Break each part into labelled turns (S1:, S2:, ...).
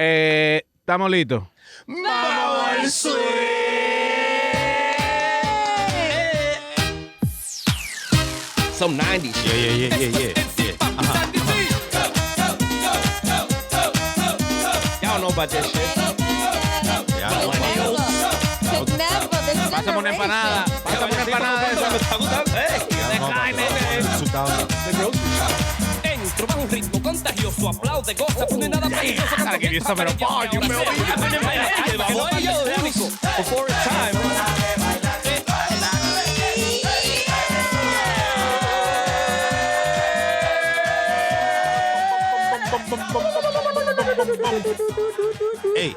S1: Estamos listos.
S2: ¡Vamos al swing! Some 90s.
S1: Yeah.
S2: Y'all know about that shit.
S1: Pásame una empanada. Pásame una empanada de eso.
S2: ¿Me está gustando? De carne. Dentro va un ritmo contagioso. Aplaude, goza, no hay nada peligroso.
S1: Gotta give you some of the volume, baby.
S2: Vamos a ello, único. Before it's time.
S1: Hey.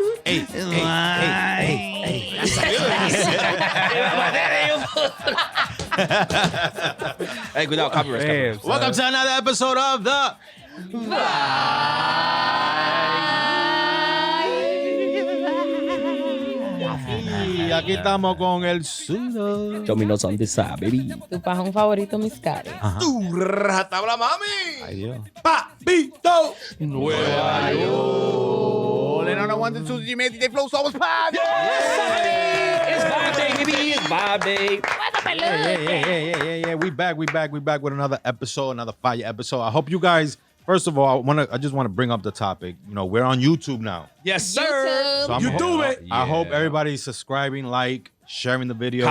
S2: Hey, cuidado, copyright.
S3: Welcome to another episode of the Y aquí estamos con el sudo.
S2: Show me no on this side, baby.
S4: Tu pajón favorito, mis caras.
S3: Tu ratabla mami.
S1: Ay, Dios.
S3: Papito.
S2: Nueva York.
S1: All in on the 1, 2, 3, Jimmy, they flow so much pop.
S2: It's Bob Day, baby. It's Bob Day.
S3: Yeah. We back with another episode, another fire episode. I hope you guys, first of all, I just want to bring up the topic. You know, we're on YouTube now.
S2: Yes, sir.
S3: So
S4: YouTube.
S3: I hope everybody's subscribing, sharing the video,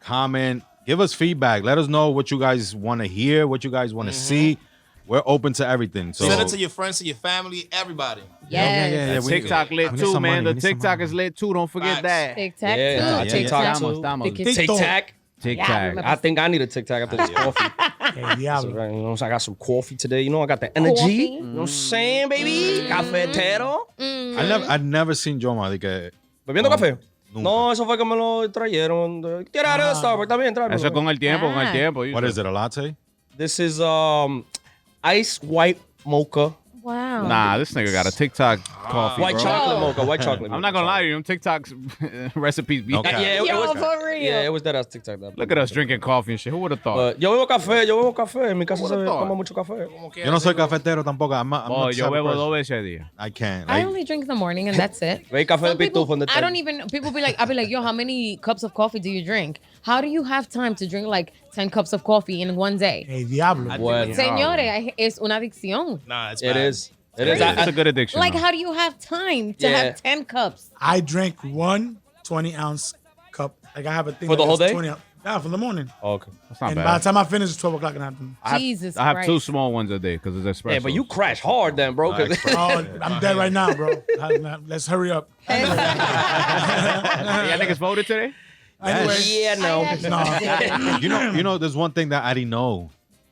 S3: comment, give us feedback. Let us know what you guys want to hear, what you guys want to see. We're open to everything. So
S5: send it to your friends, to your family, everybody.
S4: Yes.
S3: We-
S1: TikTok lit
S3: we need
S1: too,
S3: some
S1: man.
S3: money,
S1: The
S3: we need some
S1: TikTok
S3: money.
S1: is lit too. Don't forget
S5: Facts.
S1: that.
S4: TikTok
S2: Yeah,
S4: too.
S2: TikTok
S1: Estamos.
S2: Tic-tac.
S1: TikTok.
S2: I think I need a tic-tac after this coffee. So, you know, so I got some coffee today. You know, I got the energy.
S4: Coffee?
S2: You know what I'm saying, baby? Cafetero.
S3: I've never seen Joma de que
S2: ¿Bebiendo café?
S3: nunca.
S2: No, eso fue que me lo trajeron. Tira de Starbucks, también, tráeme.
S1: Eso es con el tiempo, con el tiempo.
S3: What is it, a latte?
S2: This is ice white mocha.
S4: Wow.
S1: Nah, this nigga got a TikTok coffee,
S2: White
S1: bro.
S2: chocolate mocha. White chocolate.
S1: I'm not gonna lie to you. Them TikTok's recipes be.
S3: Okay.
S2: Yeah,
S4: Yo,
S2: it was,
S4: for real.
S2: yeah, it was that ass TikTok. That
S1: Look at us drinking coffee and shit. Who would have thought?
S2: But yo bebo café. En mi casa se
S1: Would've thought.
S2: toma mucho café.
S3: Yo no soy cafetero tampoco. I'm
S1: Oh,
S3: not
S1: yo
S3: type of
S1: bebo
S3: person.
S1: 2 veces al día.
S3: I can't.
S4: I only drink in the morning and that's it.
S2: Ve café de
S4: Some people,
S2: pitufo en
S4: I don't even, people be like, I'll be like, yo, how many cups of coffee do you drink? How do you have time to drink like 10 cups of coffee in one day?
S6: El diablo.
S2: Bueno,
S4: Señores, es una adicción.
S5: Nah, it's
S2: it
S5: bad.
S2: is. It is.
S1: It's a good addiction.
S4: Like,
S1: though.
S4: how do you have time to
S2: Yeah.
S4: have 10 cups?
S6: I drank one 20-ounce cup. Like I have a thing
S2: For the
S6: like
S2: whole
S6: it's
S2: day?
S6: 20 ounce. Yeah, for the morning.
S2: Okay.
S1: That's not
S6: And by
S1: bad.
S6: the time I finish, it's 12 o'clock in the afternoon.
S4: Jesus
S1: I have
S4: Christ.
S1: 2 small ones a day because it's espresso.
S2: Yeah, but you crash hard then, bro. 'cause-
S6: Oh, I'm dead right now, bro. Let's hurry up.
S1: Yeah, niggas voted today.
S6: Anyway,
S2: yeah, no.
S3: You know, there's one thing that I didn't know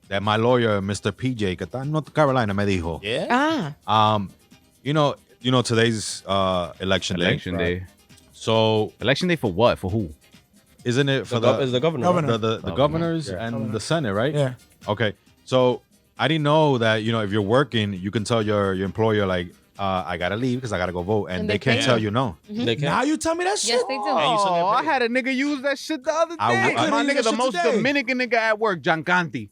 S3: that my lawyer, Mr. PJ, que está en North Carolina, me dijo.
S5: Yeah?
S3: You know, today's election day.
S1: Election day.
S3: So
S1: Election day for what? For who?
S3: isn't it for
S2: Is the governor.
S6: Governor.
S3: the governors and the Senate, right?
S6: Yeah.
S3: Okay. So I didn't know that, if you're working, you can tell your employer, like, I got to leave because I got to go vote. And
S4: And
S3: they
S4: they
S3: can't
S4: pay
S3: tell
S4: you.
S3: you no.
S2: They
S6: now
S2: can't.
S6: you tell me that shit?
S4: Yes, they do.
S1: Oh, I had a nigga use that shit the other day.
S3: I
S1: My
S6: could've
S1: nigga,
S6: used
S1: the
S6: that
S1: most
S6: shit today.
S1: Dominican nigga at work, Giancanti.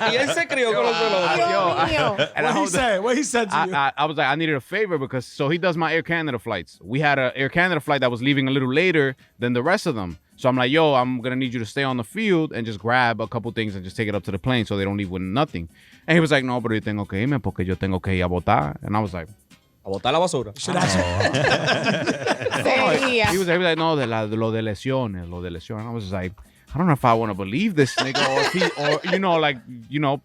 S2: Y él se crió con los colores.
S4: Dios mío.
S1: And I
S6: What he
S1: hold the-
S6: said? What he said to you?
S1: I was like, I needed a favor because so he does my Air Canada flights. We had an Air Canada flight that was leaving a little later than the rest of them. So I'm like, yo, I'm gonna need you to stay on the field and just grab a couple things and just take it up to the plane so they don't leave with nothing. And he was like, no, pero yo tengo que irme porque yo tengo que ir a votar. And I was like,
S2: A botar la basura.
S6: Should I
S4: Sería.
S1: he was like, no, de lo de lesiones. And I was just like, I don't know if I want to believe this nigga or if he, or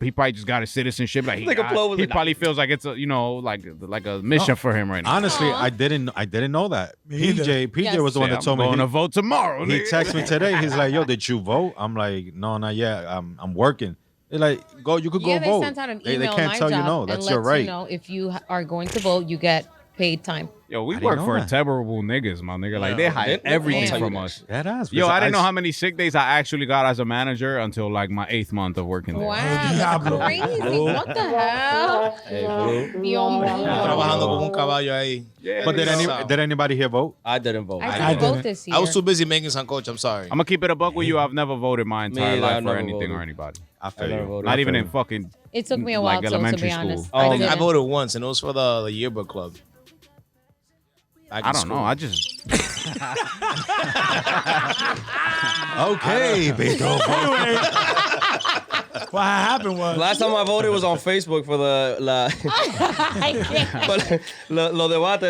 S1: he probably just got his citizenship. Like
S2: Nigga Flo was
S1: he
S2: like,
S1: probably feels like it's a, like a mission for him right now.
S3: Honestly, I didn't know that.
S6: Me either.
S3: PJ
S4: Yes.
S3: was the one
S1: Say,
S3: that told
S1: I'm going
S3: me.
S1: to vote tomorrow.
S3: He
S1: nigga.
S3: texted me today. He's like, yo, did you vote? I'm like, no, not yet. I'm working. They're like, you could
S4: Yeah,
S3: go
S4: they
S3: vote.
S4: sent out an
S3: They
S4: email
S3: can't
S4: my
S3: tell
S4: job
S3: you no.
S4: and
S3: That's
S4: lets
S3: your right.
S4: you know if you are going to vote, you get paid time.
S1: Yo, we
S3: I didn't
S1: work
S3: know
S1: for
S3: that.
S1: terrible niggas, my nigga. Like they hide
S2: They-
S1: everything
S2: Damn.
S1: from us.
S3: That ass.
S1: Yo, I didn't know how many sick days I actually got as a manager until like my 8th month of working there.
S4: Wow, that's
S6: Diablo.
S4: crazy. What the hell?
S2: Hey, bro.
S4: Dios mío.
S5: Trabajando como un caballo ahí.
S1: Yeah,
S3: But did anybody here vote?
S2: I didn't vote.
S4: I didn't vote this year.
S5: I was too busy making sancocho. I'm sorry.
S1: I'm gonna keep it a buck with you. I've never voted my entire
S2: either,
S1: life
S2: I've
S1: for
S2: never
S1: anything
S2: voted.
S1: or anybody.
S3: I feel
S2: never
S3: you.
S2: voted.
S1: Not
S3: I
S1: even
S3: feel
S1: in
S3: you.
S1: fucking.
S4: It took me a
S1: like
S4: while to
S1: elementary
S4: be honest.
S1: school.
S2: Oh,
S4: I
S5: I
S4: didn't.
S5: voted once, and it was for the yearbook club. Back in
S1: I don't
S5: school.
S1: know. I just.
S3: Okay, Beto.
S6: Anyway, what happened was
S2: Last time I voted was on Facebook for
S4: I can't.
S2: lo debate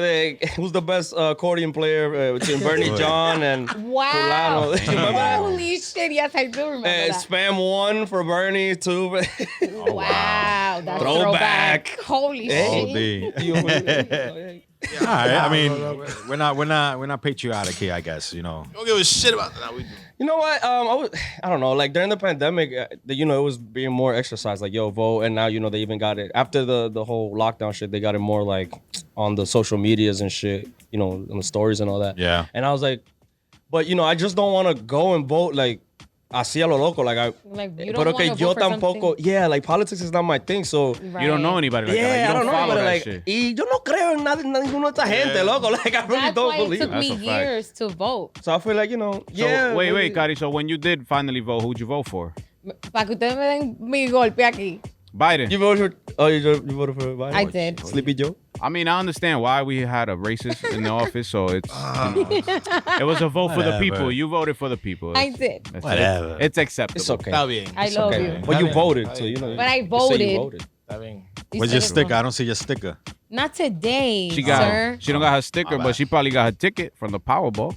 S2: de who's the best accordion player between Bernie John and
S4: Wow.
S2: Fulano. You remember that?
S4: Holy shit. Yes, I do remember that.
S2: Spam 1 for Bernie, 2.
S4: Wow. That's
S2: Throwback.
S4: throwback. Holy
S2: Eh?
S4: shit.
S3: All right. I mean, we're not patriotic here, I guess. You know.
S5: Don't give a shit about that. We do.
S2: You know what? I don't know. Like during the pandemic, it was being more exercised. Like, yo, vote. And now, they even got it after the whole lockdown shit. They got it more like on the social medias and shit. On the stories and all that.
S3: Yeah.
S2: And I was like, but I just don't want to go and vote like así a lo loco. Like
S4: You don't
S2: pero que
S4: wanna
S2: yo
S4: vote for
S2: tampoco.
S4: something-
S2: Yeah, like politics is not my thing. So.
S1: You don't know anybody like that. Like,
S2: Yeah,
S1: you
S2: I don't know,
S1: follow
S2: but
S1: that
S2: like,
S1: shit.
S2: y yo no creo en ninguno de esta gente, loco. Like, I really
S4: That's
S2: don't
S4: why it
S2: believe
S4: took
S2: it.
S1: That's
S4: me
S1: a fact.
S4: years to vote.
S2: So I feel like,
S1: So,
S2: yeah.
S1: wait,
S2: maybe-
S1: Cari. So when you did finally vote, who'd you vote for?
S4: Para que ustedes me den mi golpe aquí.
S1: Biden.
S2: You voted for, you voted for Biden?
S4: I did.
S2: Sleepy Joe?
S1: I mean, I understand why we had a racist in the office, so it's it was a vote for the
S3: Whatever.
S1: people. You voted for the people.
S4: I did.
S1: That's-
S3: Whatever.
S1: It's acceptable.
S2: It's okay.
S5: Está bien.
S4: I
S2: It's
S4: love
S2: okay.
S4: you.
S2: But you
S5: Está bien.
S2: voted,
S5: Está
S2: so
S5: bien.
S2: you
S4: But I
S2: you say
S4: voted.
S2: you voted.
S5: Está bien.
S4: You
S3: Where's
S4: said
S3: your
S4: it
S3: sticker?
S4: wrong.
S3: I don't see your sticker.
S4: Not today,
S1: She got.
S4: sir.
S1: She don't got her sticker, but she probably got her ticket from the Powerball.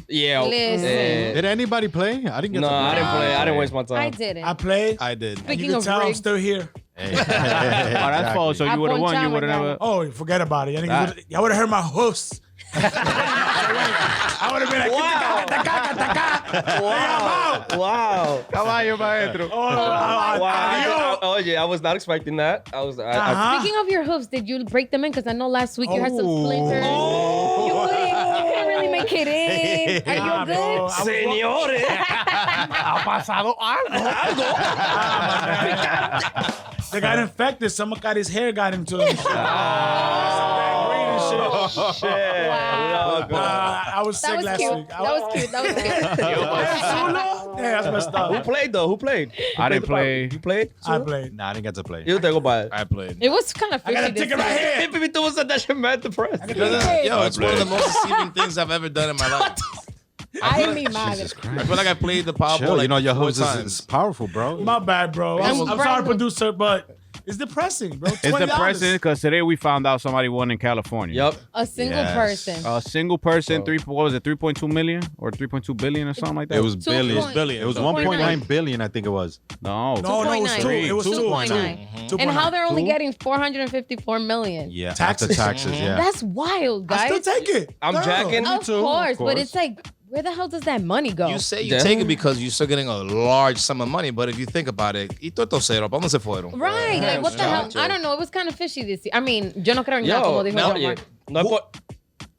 S2: Yeah.
S4: Listen.
S3: Did anybody play? I didn't get
S2: No,
S3: to
S2: I
S3: play.
S2: didn't play. I didn't waste my
S4: I
S2: time.
S4: didn't.
S6: I played.
S5: I did.
S6: And
S4: Speaking
S6: you can
S4: of
S6: tell I'm
S4: rigged.
S6: still here.
S1: Oh, that's false. So
S4: I
S1: you would have won. You
S4: ponchaba,
S1: would have
S4: guy.
S1: never.
S6: Oh, forget about it.
S1: Ah.
S6: I would have heard my host. I would have been like,
S2: Wow.
S1: Caballo maestro.
S2: Wow. Oh, yeah, I was not expecting that.
S4: Speaking of your hoofs, did you break them in? Because I know last week you had some splinters. You couldn't really make it in. Are you good?
S2: Señores.
S1: Ha pasado algo.
S6: They got infected. Someone got his hair got into him.
S4: Wow.
S6: I was
S4: That
S6: sick
S4: was
S6: last
S4: cute.
S6: week.
S4: That was cute. That was cute.
S6: Yeah, that's messed
S2: Who
S6: up.
S2: played, though? Who played?
S1: I didn't play.
S2: You played?
S6: I played.
S3: Nah, I didn't get to play.
S2: Yo tengo para
S5: I played.
S4: It was kind of
S6: I
S4: fishy.
S6: got a
S4: this
S6: ticket right
S4: year.
S6: here.
S2: If tú was at that shit, man, depressed.
S5: Yo, it's one of the most deceiving things I've ever done in my life.
S4: Ay, mi madre.
S5: I feel like I played the Powerball
S3: Chill,
S5: like
S3: your
S5: 4
S3: host
S5: times.
S3: is powerful, bro.
S6: My bad, bro.
S4: I'm
S6: I'm sorry,
S4: Brandon.
S6: producer, but it's depressing, bro.
S1: It's
S6: $20.
S1: depressing because today we found out somebody won in California.
S2: Yep.
S4: A single
S3: Yes.
S4: person.
S1: A single person, what was it, 3.2 million or 3.2 billion or something like that?
S3: It was
S4: Two
S3: billion.
S4: point-
S3: It was 1.9 billion, I think it was.
S1: no.
S6: No, it was
S4: 2.9.
S6: 2. It was
S4: 2.9.
S6: 2.9.
S4: And how they're only
S3: Two?
S4: getting 454 million.
S3: Yeah,
S6: Taxes.
S3: after taxes, yeah.
S4: That's wild,
S6: I
S4: guys.
S6: still take it.
S2: I'm
S6: Girl.
S2: jacking.
S4: Of course, but it's like, where the hell does that money go?
S5: You say you
S2: Yeah.
S5: take it because you're still getting a large sum of money, but if you think about it, ¿y todo cero? ¿Para dónde se fueron?
S4: Right, like what the hell? I don't know. It was kind of fishy this year. I mean, yo no creo en nada, como
S2: Yo,
S4: dijo
S2: no,
S4: John
S2: yeah.
S4: Mark.
S2: No, but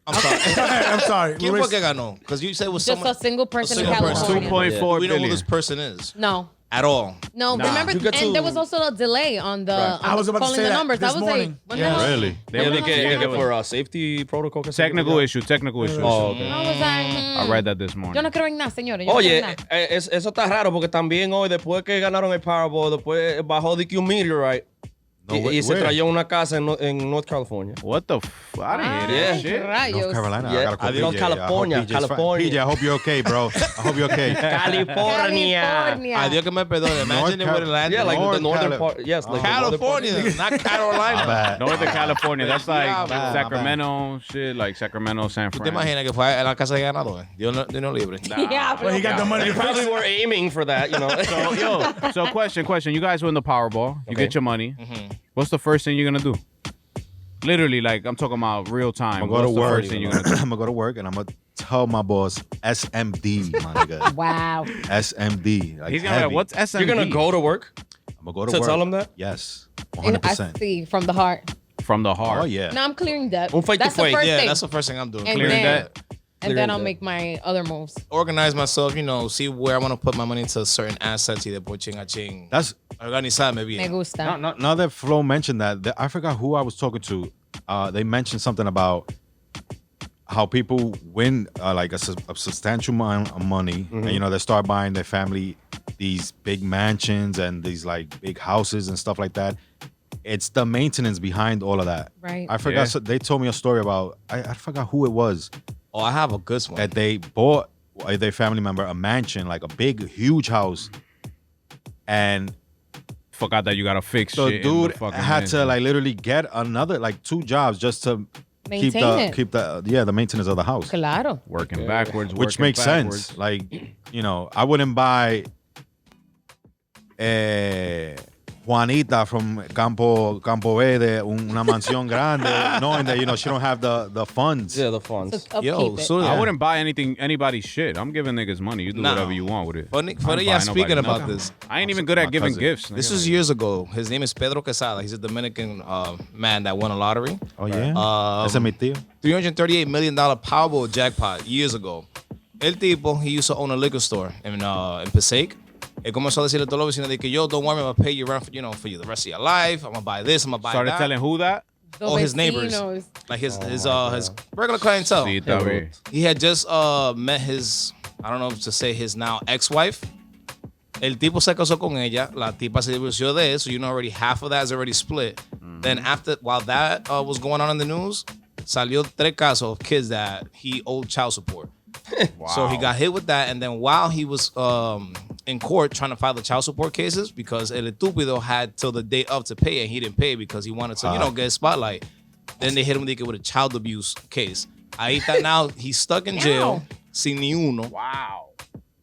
S5: I'm sorry.
S6: I'm sorry.
S5: ¿Quién fue que ganó? Because you said it was
S4: Just
S5: someone.
S4: a single person in
S5: single person.
S4: California.
S1: 2.4
S5: We don't know who
S1: billion.
S5: this person is
S4: No.
S5: at all.
S4: No,
S1: Nah.
S4: remember,
S2: You
S4: and
S2: get to-
S4: there was also a delay on the on
S6: I was about to
S4: calling
S6: say
S4: the
S6: that
S4: numbers.
S6: this
S4: I was
S6: morning.
S4: like, what
S6: Yeah.
S4: the hell?
S3: Really?
S1: They
S4: What
S1: were-
S4: the hell is
S2: que
S4: going on?
S2: for a safety protocol. que se
S1: Technical
S2: llama.
S1: issue, technical issues.
S2: Oh, okay.
S4: I was like,
S1: I read that this
S4: yo
S1: morning.
S4: no creo en nada, señores. Yo no creo
S2: Oye,
S4: en nada.
S2: eso está raro porque también hoy, después que ganaron el Powerball, después bajó de que un meteorite
S3: No,
S2: y se
S3: where?
S2: trayó una casa en North California.
S1: What the I didn't hear that
S2: Yeah.
S1: shit.
S4: Rayos.
S3: North Carolina.
S2: Yeah.
S3: I gotta call
S2: Adiós,
S3: PJ.
S2: California,
S3: I hope PJ's fine.
S2: California.
S3: PJ, I hope you're okay, bro. I hope you're okay.
S2: California.
S5: Ay, Dios que me perdone. Imagine it would have landed
S2: Yeah, like
S3: North
S2: the northern
S3: Cali-
S2: part. Yes, like the northern part.
S5: California, not Carolina.
S3: Bad.
S1: Northern California. That's like
S5: Yeah,
S3: bad,
S1: Sacramento shit, like Sacramento, San
S5: ¿Tú te
S1: Fran.
S5: imaginas que fue a la casa de ganador? Dios no libre.
S4: Yeah,
S6: Well, he got the money
S2: They
S6: to
S2: probably
S6: fix it.
S2: were aiming for that, you know.
S1: So question. You guys win the Powerball. You
S2: Okay.
S1: get your money. What's the first thing you're gonna do? Literally, like I'm talking about real time.
S3: I'm gonna go
S1: What's
S3: to
S1: the
S3: work.
S1: first thing you're gonna do?
S3: I'm gonna go to work and I'm gonna tell my boss SMD, my nigga.
S4: Wow.
S3: SMD. Like
S1: He's gonna be
S3: heavy.
S1: like, what's SMD?
S2: You're gonna go to work
S3: I'm gonna go to
S2: to
S3: work.
S2: tell him that?
S3: Yes.
S4: I
S3: 100%.
S4: see from the heart.
S1: from the heart.
S3: Oh yeah.
S4: Now I'm clearing debt.
S2: Un fake
S4: That's
S2: to
S4: the
S2: fake.
S4: first
S5: Yeah,
S4: thing.
S5: that's the first thing I'm doing.
S4: And
S1: Clearing
S4: then,
S1: debt.
S4: and then I'll
S2: debt.
S4: make my other moves.
S5: Organize myself, see where I want to put my money into certain assets y después ching a ching.
S3: That's
S5: Organizarme bien.
S4: Me gusta.
S3: now that Flo mentioned that, I forgot who I was talking to. They mentioned something about how people win like a substantial amount of money, and they start buying their family these big mansions and these like big houses and stuff like that. It's the maintenance behind all of that.
S4: Right.
S3: I forgot.
S1: Yeah.
S3: So they told me a story about I forgot who it was
S5: Oh, I have a good one.
S3: that they bought their family member a mansion, like a big, huge house, and
S1: Forgot that you gotta fix
S3: the
S1: shit. in
S3: dude
S1: the fucking
S3: had to
S1: mansion.
S3: like literally get another like 2 jobs just to
S4: Maintain it.
S3: keep the maintenance of the house.
S4: Claro.
S1: working backwards,
S3: Which
S1: working
S3: makes
S1: backwards.
S3: sense. Like, I wouldn't buy Juanita from Campo Verde una mansión grande, knowing that she don't have the funds.
S2: Yeah, the funds.
S4: To upkeep
S5: Yo,
S4: it.
S5: so
S1: I wouldn't buy anybody's shit. I'm giving niggas money. You do
S5: Nah.
S1: whatever you want with it.
S5: Funny,
S1: I ain't
S5: yeah,
S1: buying
S5: speaking
S1: nobody
S5: about
S1: nothing.
S5: this.
S1: I ain't even good at
S3: My
S1: giving
S3: cousin.
S1: gifts.
S5: This
S1: nigga.
S5: was years ago. His name is Pedro Quesada. He's a Dominican man that won a lottery.
S3: Oh yeah. Ese es mi tío.
S5: $338 million Powerball jackpot years ago. El tipo, he used to own a liquor store in Passaic. Él comenzó a decirle a todos los vecinos de que yo, don't worry, I'm gonna pay you rent for the rest of your life. I'm gonna buy this, I'm gonna buy
S1: Started
S5: that.
S1: telling who that?
S4: Los
S5: all his neighbors.
S4: vecinos.
S5: Like his regular clientele.
S1: Sí, está bien.
S5: He had just met his, I don't know to say his now ex-wife. El tipo se casó con ella. La tipa se divorció de él. So already half of that is already split. Then while that was going on in the news, salió 3 casos of kids that he owed child support. So he got hit with that. And then while he was in court trying to file the child support cases, because El Estúpido had till the day of to pay and he didn't pay because he wanted to, get a spotlight. Then they hit him with a child abuse case. Ahí está now. He's stuck in jail. Sin ni uno.
S1: Wow.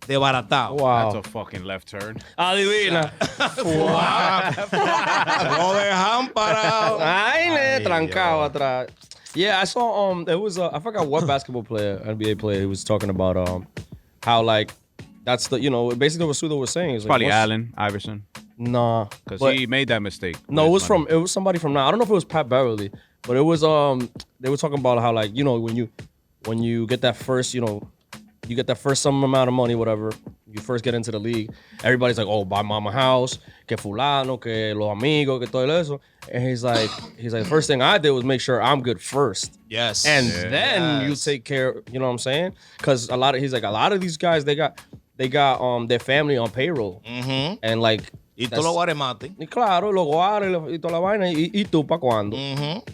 S5: Desbaratado.
S2: Wow.
S1: That's a fucking left turn.
S2: Adivina.
S5: Lo dejan parado.
S2: Ay, le trancado atrás. Yeah, I saw it was I forgot what basketball player, NBA player, he was talking about how like that's the basically what Sudo was saying is like,
S1: Probably Allen Iverson.
S2: Nah,
S1: Because
S2: but-
S1: he made that mistake.
S2: No,
S1: with
S2: it
S1: his money.
S2: was somebody from now. I don't know if it was Pat Beverly, but it was they were talking about how like when you get that first you get that first some amount of money, whatever, you first get into the league, everybody's like, oh, buy mama house, que fulano, que los amigos, que todo eso. And he's like, the first thing I did was make sure I'm good first.
S5: Yes.
S2: And then you take care, you know what I'm saying? Because a lot of these guys, they got their family on payroll.
S5: Mm-hmm.
S2: And like,
S5: Y todos los guaremates.
S2: y claro, los guares y toda la vaina, y tú pa' cuándo.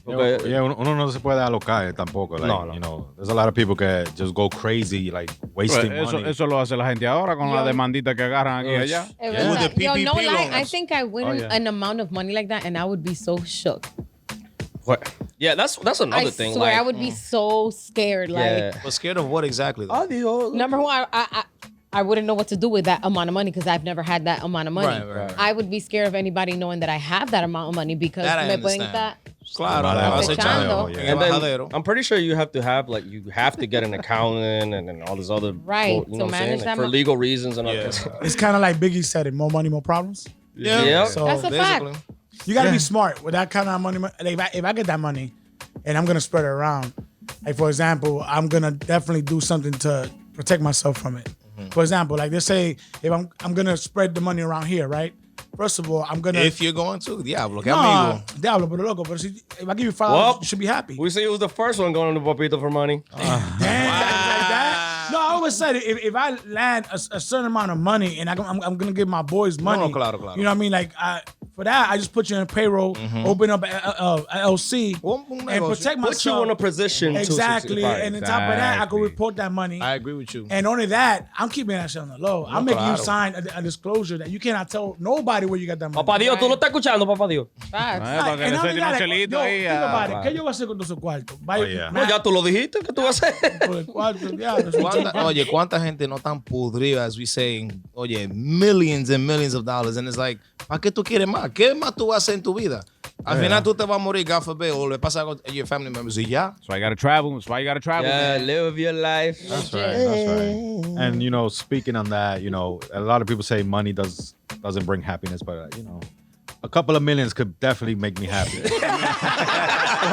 S2: Porque-
S3: Yeah, uno no se puede alocar tampoco. Like,
S2: No.
S3: there's a lot of people that just go crazy, like wasting
S1: Pero
S3: money.
S1: eso lo hace la gente ahora con la demandita que agarran aquí y allá.
S4: Es
S3: Yeah.
S4: verdad.
S5: With the
S4: Yo, no
S5: PPP
S4: lie, I
S5: loans.
S4: think I win
S3: Oh, yeah.
S4: an amount of money like that and I would be so shook.
S2: Yeah, that's another
S4: I
S2: thing.
S4: swear
S2: like,
S4: I would be so scared.
S2: yeah.
S5: But scared of what exactly? Though?
S2: Adios.
S4: Number one, I wouldn't know what to do with that amount of money because I've never had that amount of money.
S5: Right.
S4: I would be scared of anybody knowing that I have that amount of money because
S5: That I
S4: me pueden
S5: understand.
S4: estar
S5: Claro,
S3: Vale,
S5: la vas
S3: vale,
S5: echando.
S3: vale,
S5: En
S3: yeah.
S5: el
S2: And then
S5: bajadero.
S2: I'm pretty sure you have to get an accountant and all this other
S4: Right,
S2: you
S4: to
S2: know what I'm saying?
S4: manage
S2: Like,
S4: that
S2: for
S4: mo-
S2: legal reasons and all
S5: Yeah.
S2: that.
S6: It's kind of like Biggie said it, more money, more problems.
S2: Yeah.
S6: So
S4: That's a fact.
S5: Basically.
S6: you got to be smart with that kind of money. Like if I get that money and I'm going to spread it around, like for example, I'm going to definitely do something to protect myself from it. For example, like let's say if I'm going to spread the money around here, right? First of all, I'm going to...
S5: If you're going to, diablo, que
S6: Nah,
S5: amigo.
S6: diablo, pero loco. But if I give you $5,
S2: Well,
S6: you should be happy.
S2: We see who's the first one going to Papito for money.
S6: Damn, like that. No, I always said if I land a certain amount of money and I'm gonna give my boys money,
S5: claro.
S6: you know what I mean? Like for that, I just put you in payroll, open up a LLC,
S5: Un
S6: and
S5: negocio.
S6: protect myself.
S2: Put you in a position
S6: exactly.
S2: to
S6: And on top of that, I can
S1: Exactly.
S6: report that money.
S5: I agree with you.
S6: And only that, I'm keeping that shit on the low. I'm making you
S5: claro.
S6: sign a disclosure that you cannot tell nobody where you got that money.
S2: Papá Dios, tú lo estás escuchando, Papá Dios.
S4: Facts.
S1: Para que
S6: And
S1: no
S6: not
S1: se
S6: only
S1: tire un
S6: that,
S1: chelito
S6: yo,
S1: ahí.
S6: think about it.
S1: ah,
S6: ¿Qué yo voy a hacer con todos esos cuartos?
S3: Oh, yeah.
S2: No, ya tú lo dijiste, ¿qué tú vas a hacer?
S6: Por el cuarto, diablo, eso
S5: Oye, cuánta gente no tan podrida, as we saying, oye, millions and millions of dollars, and it's like, ¿para qué tú quieres más? ¿Qué más tú vas a hacer en tu vida? Al final tú te vas a morir, God forbid, o le pasa algo a your family members y ya.
S1: So I gotta travel. That's why you gotta travel.
S2: Yeah,
S1: man.
S2: live your life.
S3: That's right. And speaking on that, a lot of people say money doesn't bring happiness, but a couple of millions could definitely make me happy.
S2: A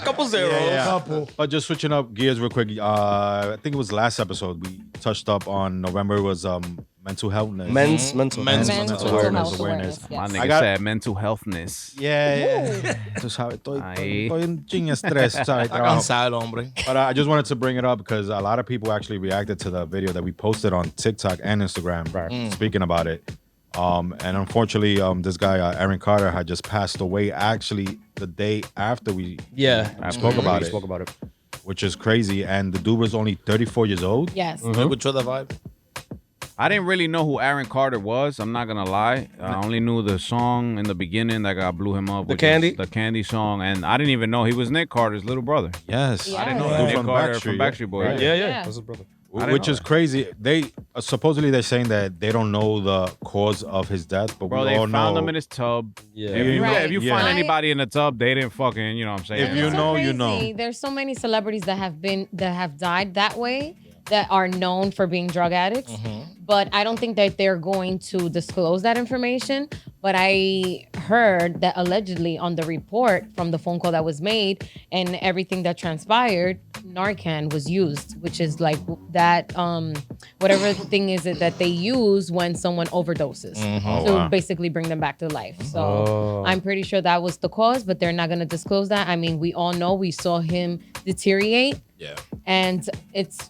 S2: couple zeros.
S6: Couple.
S3: But just switching up gears real quick. I think it was last episode we touched up on. November was mental healthness.
S2: Men's mental
S5: Men's
S2: health.
S5: mental
S4: health
S3: awareness.
S4: yes.
S1: My
S3: I
S1: nigga
S3: got-
S1: said mental healthness.
S3: Yeah. Tú sabes,
S1: Ahí.
S3: estoy en chinga estrés, ¿sabes?
S5: Está
S3: Trabajo.
S5: cansado el hombre.
S3: But I just wanted to bring it up because a lot of people actually reacted to the video that we posted on TikTok and Instagram, speaking about it. And unfortunately, this guy Aaron Carter had just passed away. Actually, the day after we spoke about
S2: We
S3: it,
S2: spoke about it.
S3: which is crazy. And the dude was only 34 years old.
S4: Yes.
S5: Escuchó the vibe.
S1: I didn't really know who Aaron Carter was. I'm not gonna lie. I only knew the song in the beginning that got blew him up.
S2: The
S1: which is
S2: Candy?
S1: the Candy song, and I didn't even know he was Nick Carter's little brother.
S3: Yes,
S4: Yeah.
S1: I didn't know
S6: Yeah.
S1: Nick
S3: From
S1: Carter from
S3: Backstreet,
S1: Backstreet Boys.
S3: right.
S2: Yeah,
S4: Yeah.
S2: That's his brother.
S1: didn't
S3: which
S1: know
S3: is
S1: that.
S3: crazy. They supposedly they're saying that they don't know the cause of his death, but
S1: Bro,
S3: we
S1: they
S3: all
S1: found
S3: know.
S1: him in his tub.
S2: Yeah.
S1: If you,
S4: Right.
S1: if you
S3: Yeah.
S1: find
S4: I-
S1: anybody in the tub, they didn't fucking, you know what I'm saying?
S3: If
S4: And
S3: you
S4: it's so
S3: know, you
S4: crazy.
S3: know.
S4: There's so many celebrities that have died that way that are known for being drug addicts. But I don't think that they're going to disclose that information. But I heard that allegedly on the report from the phone call that was made and everything that transpired, Narcan was used, which is like that whatever thing is it that they use when someone overdoses to
S1: wow.
S4: basically bring them back to life. So I'm pretty sure that was the cause, but they're not gonna disclose that. I mean, we all know we saw him deteriorate,
S5: Yeah.
S4: and it's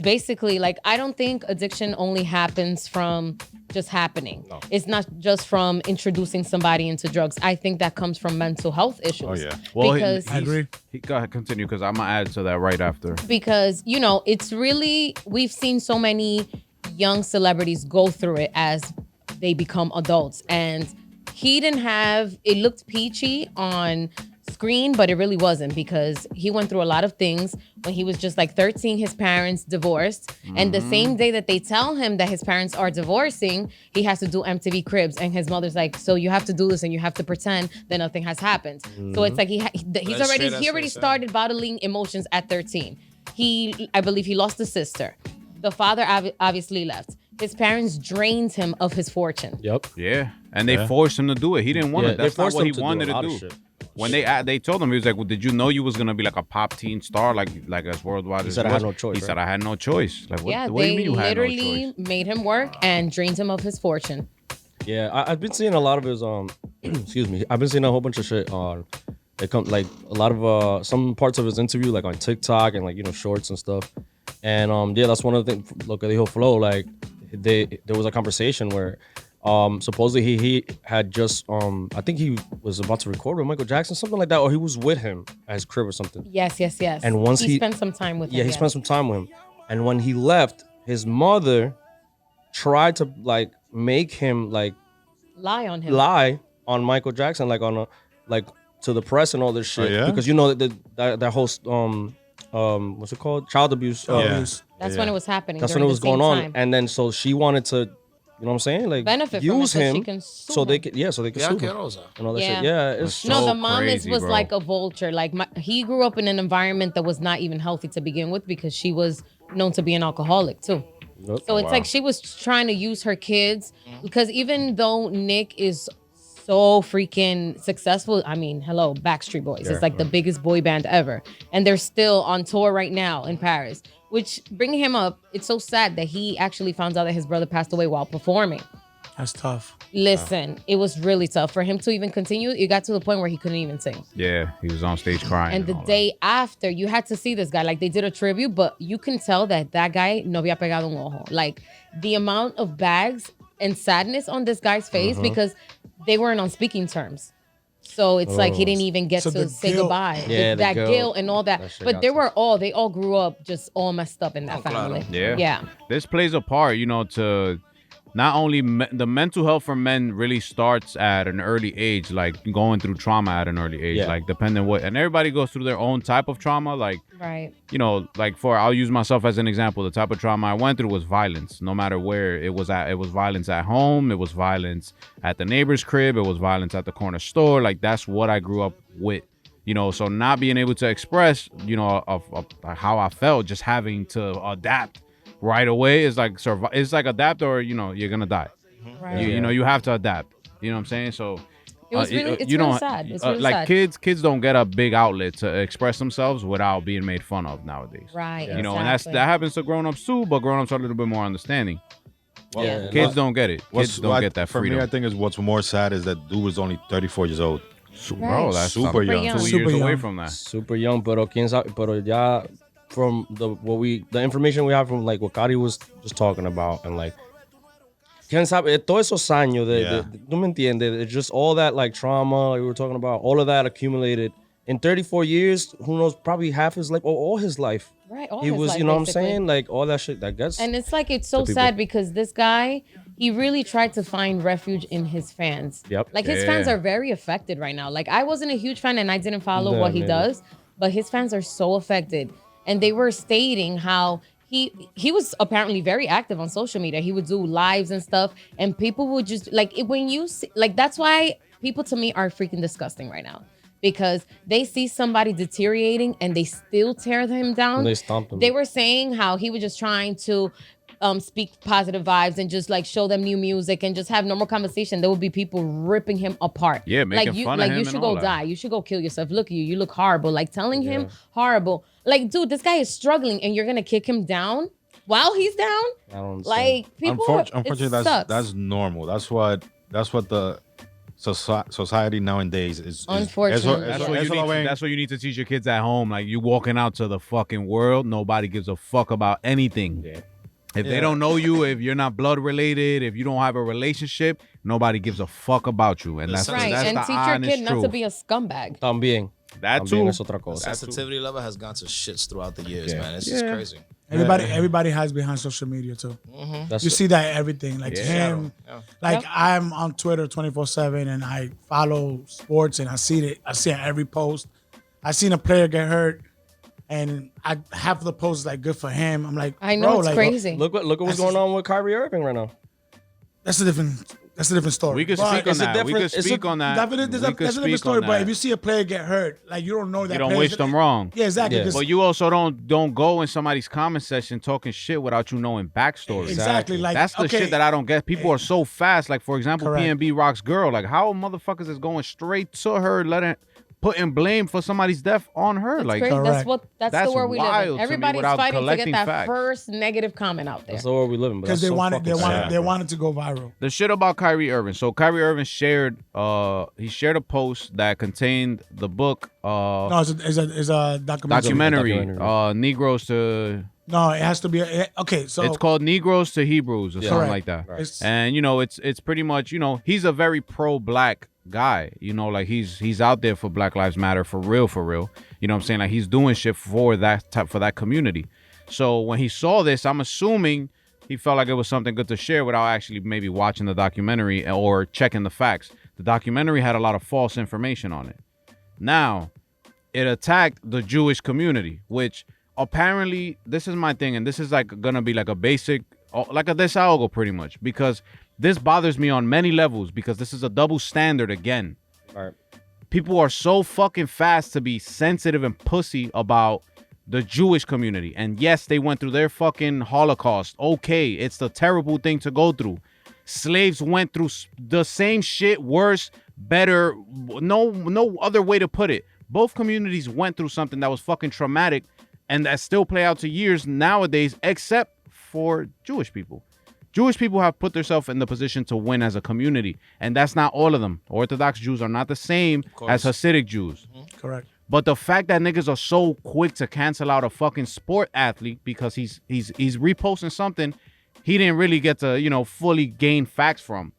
S4: basically like I don't think addiction only happens from just happening. No. It's not just from introducing somebody into drugs. I think that comes from mental health issues.
S3: Oh, yeah.
S1: Well,
S4: because
S6: I agree.
S1: Go ahead, continue, because I'm going to add to that right after.
S4: because you know it's really we've seen so many young celebrities go through it as they become adults, and he didn't have it looked peachy on screen, but it really wasn't, because he went through a lot of things. When he was just like 13, his parents divorced, and the same day that they tell him that his parents are divorcing, he has to do MTV Cribs, and his mother's like, so you have to do this and you have to pretend that nothing has happened. So it's like he already started bottling emotions at 13. I believe he lost a sister. The father obviously left. His parents drained him of his fortune.
S2: Yep.
S1: Yeah. And they forced him to do it. He didn't want
S2: Yeah,
S1: it.
S2: they
S1: That's not
S2: forced
S1: what
S2: him
S1: he
S2: to do
S1: wanted
S2: a
S1: to
S2: lot of
S1: do.
S2: shit.
S1: When they told him, he was like, well, did you know you was going to be like a pop teen star like as worldwide as
S2: said,
S1: he
S2: "I had
S1: was?"
S2: no choice,
S1: He said,
S2: right?
S1: I had no choice. Like, what,
S4: Yeah,
S1: what do you
S4: they
S1: mean you had no
S4: literally
S1: choice?
S4: made him work and drained him of his fortune.
S2: Yeah, I've been seeing a lot of his excuse me. I've been seeing a whole bunch of shit on it come like a lot of some parts of his interview like on TikTok and like shorts and stuff. And yeah, that's one of the things. Look at the whole flow. Like there was a conversation where supposedly he had just I think he was about to record with Michael Jackson, something like that, or he was with him at his crib or something.
S4: Yes.
S2: And once
S4: he spent some time with him.
S2: Yeah, he spent some time with him. And when he left, his mother tried to like make him like
S4: lie on him.
S2: lie on Michael Jackson, like on a like to the press and all this shit.
S3: yeah?
S2: Because that whole what's it called? Child abuse.
S3: Yeah.
S4: That's when it was happening.
S2: That's when
S4: during
S2: it was
S4: the same
S2: going on.
S4: time.
S2: And then so she wanted to, you know what I'm saying? Like
S4: Benefit from it
S2: use
S4: so she
S2: him
S4: can sue
S2: so they
S4: him.
S2: could so they could
S5: Yeah,
S2: sue him
S5: asquerosa.
S2: and all that
S4: Yeah.
S2: shit. Yeah, it's
S4: No,
S1: so
S4: the mom
S1: crazy,
S4: was
S1: bro.
S4: like a vulture. Like he grew up in an environment that was not even healthy to begin with, because she was known to be an alcoholic too. So it's like she was trying to use her kids, because even though Nick is so freaking successful, I mean, hello, Backstreet Boys. It's like the biggest boy band ever. And they're still on tour right now in Paris, which bringing him up, it's so sad that he actually found out that his brother passed away while performing.
S6: That's tough.
S4: Listen, it was really tough for him to even continue. It got to the point where he couldn't even sing.
S1: Yeah, he was on stage crying.
S4: And the
S1: all
S4: day after, you had to see this guy. Like, they did a tribute, but you can tell that guy no había pegado un ojo. Like, the amount of bags and sadness on this guy's face, because they weren't on speaking terms. So it's like he didn't even get
S6: So
S4: to
S6: the
S4: say
S6: guilt-
S4: goodbye.
S2: Yeah, the
S4: that
S2: guilt.
S4: guilt and all that.
S2: shit
S4: But
S2: got
S4: they
S2: to
S4: they all grew up just all messed up in that family.
S1: that. Yeah.
S4: Yeah.
S1: This plays a part, to not only the mental health for men really starts at an early age, like going through trauma at an early age,
S2: Yeah.
S1: like depending what, and everybody goes through their own type of trauma. Like,
S4: Right.
S1: like I'll use myself as an example. The type of trauma I went through was violence, no matter where it was at. It was violence at home. It was violence at the neighbor's crib. It was violence at the corner store. Like, that's what I grew up with, so not being able to express, of how I felt, just having to adapt right away is like adapt or, you're going to die.
S4: Right.
S1: You have to adapt. You know what I'm saying? So
S4: It was really, it's
S1: you
S4: really
S1: don't
S4: sad. It's really
S1: like
S4: sad.
S1: kids don't get a big outlet to express themselves without being made fun of nowadays.
S4: Right.
S1: You know, and that happens to grown-ups too, but grown-ups are a little bit more understanding.
S4: Yeah.
S1: Kids don't get it. Kids don't get that
S3: for
S1: freedom.
S3: me, I think is what's more sad is that dude was only 34 years old.
S1: Bro,
S4: Right.
S1: that's
S3: Super young.
S1: 2
S6: Super
S1: years away
S6: young.
S1: from that.
S2: Super young, pero quién sabe, pero ya from the information we have from like what Kari was just talking about and like quién sabe, todos esos años tú me entiendes, it's just all that like trauma like we were talking about, all of that accumulated in 34 years, who knows, probably half his life or all his life.
S4: Right. All
S2: He
S4: his
S2: was,
S4: life,
S2: you know what I'm
S4: basically.
S2: saying? Like all that shit, that gets
S4: And it's like it's so
S2: people.
S4: sad because this guy, he really tried to find refuge in his fans.
S2: Yep.
S4: Like his fans are very affected right now. Like I wasn't a huge fan and I didn't follow
S2: No,
S4: what he
S2: maybe.
S4: does, but his fans are so affected. And they were stating how he was apparently very active on social media. He would do lives and stuff, and people would just like when you see, like that's why people to me are freaking disgusting right now. Because they see somebody deteriorating and they still tear him down.
S2: And they stomp him.
S4: They were saying how he was just trying to speak positive vibes and just like show them new music and just have normal conversation. There would be people ripping him apart.
S1: Yeah, making
S4: like you,
S1: fun of
S4: like
S1: him
S4: you
S1: and
S4: should
S1: all
S4: go
S1: that.
S4: die. You should go kill yourself. Look at you. You look horrible. Like telling him horrible. Like, dude, this guy is struggling and you're gonna kick him down while he's down.
S2: I don't understand.
S4: Like people,
S3: Unfortunately,
S4: it sucks.
S3: that's normal. That's what the society nowadays is.
S4: Unfortunately.
S1: That's what you need to teach your kids at home. Like you walking out to the fucking world, nobody gives a fuck about anything.
S2: Yeah.
S1: If they don't know you, if you're not blood related, if you don't have a relationship, nobody gives a fuck about you. And that's
S4: right.
S1: that's
S4: And
S1: the
S4: teach your
S1: honest
S4: kid not to
S1: truth.
S4: be a scumbag.
S2: También.
S1: That
S2: También
S1: too.
S2: es otra
S5: The
S2: cosa.
S5: sensitivity level has gone to shits throughout the years,
S2: Yeah.
S5: man. It's just crazy.
S6: Everybody hides behind social media too.
S2: That's
S6: You see that everything, like him.
S5: Yeah.
S6: Like
S4: Yep.
S6: I'm on Twitter 24/7, and I follow sports, and I see it. I see it every post. I seen a player get hurt, and half of the post is like good for him. I'm like,
S4: I know
S6: bro,
S4: it's
S6: like,
S4: crazy.
S2: Look what's
S6: That's
S2: going on with Kyrie Irving right now.
S6: That's a different story.
S1: We could
S6: But
S1: speak on
S2: it's a
S1: that. We could
S2: different- it's a-
S1: speak on that.
S6: That's
S1: We
S6: a
S1: could
S6: different
S1: speak
S6: story.
S1: on
S6: But
S1: that.
S6: if you see a player get hurt, like you don't know that.
S1: You don't
S6: player's
S1: wish them
S6: gonna-
S1: wrong.
S6: Yeah, exactly.
S2: Yeah.
S6: 'cause-
S1: But you also don't go in somebody's comment section talking shit without you knowing backstory.
S6: Exactly. Like
S1: That's the
S6: okay,
S1: shit that I don't get. People are so fast. Like for example,
S6: Correct.
S1: PNB Rock's girl. Like how motherfuckers is going straight to her, putting blame for somebody's death on her.
S4: It's
S1: like
S4: crazy.
S6: Correct.
S4: That's
S1: That's
S4: the world we live
S1: wild to
S4: in.
S1: me
S4: Everybody's
S1: without
S4: fighting to get
S1: collecting
S4: that
S1: facts.
S4: first negative comment out there.
S2: That's the world we live in.
S6: because they wanted to go viral.
S1: the shit about Kyrie Irving. So Kyrie Irving shared a post that contained the book
S6: No, it's a documentary.
S2: documentary.
S1: Negroes to
S6: No, it has to be. Okay, so
S1: it's called Negroes to Hebrews or something
S6: Correct.
S1: like that.
S6: It's-
S1: And it's pretty much, he's a very pro-black guy. Like he's out there for Black Lives Matter for real. You know what I'm saying? Like he's doing shit for that community. So when he saw this, I'm assuming he felt like it was something good to share without actually maybe watching the documentary or checking the facts. The documentary had a lot of false information on it. Now, it attacked the Jewish community, which apparently, this is my thing, and this is like gonna be like a basic, like a desahogo pretty much, because this bothers me on many levels because this is a double standard again.
S2: All right.
S1: People are so fucking fast to be sensitive and pussy about the Jewish community. And yes, they went through their fucking Holocaust. Okay, it's the terrible thing to go through. Slaves went through the same shit, worse, better, no other way to put it. Both communities went through something that was fucking traumatic and that still play out to years nowadays, except for Jewish people. Jewish people have put themselves in the position to win as a community, and that's not all of them. Orthodox Jews are not the same as Hasidic Jews.
S6: correct.
S1: But the fact that niggas are so quick to cancel out a fucking sport athlete because he's reposting something he didn't really get to, fully gain facts from.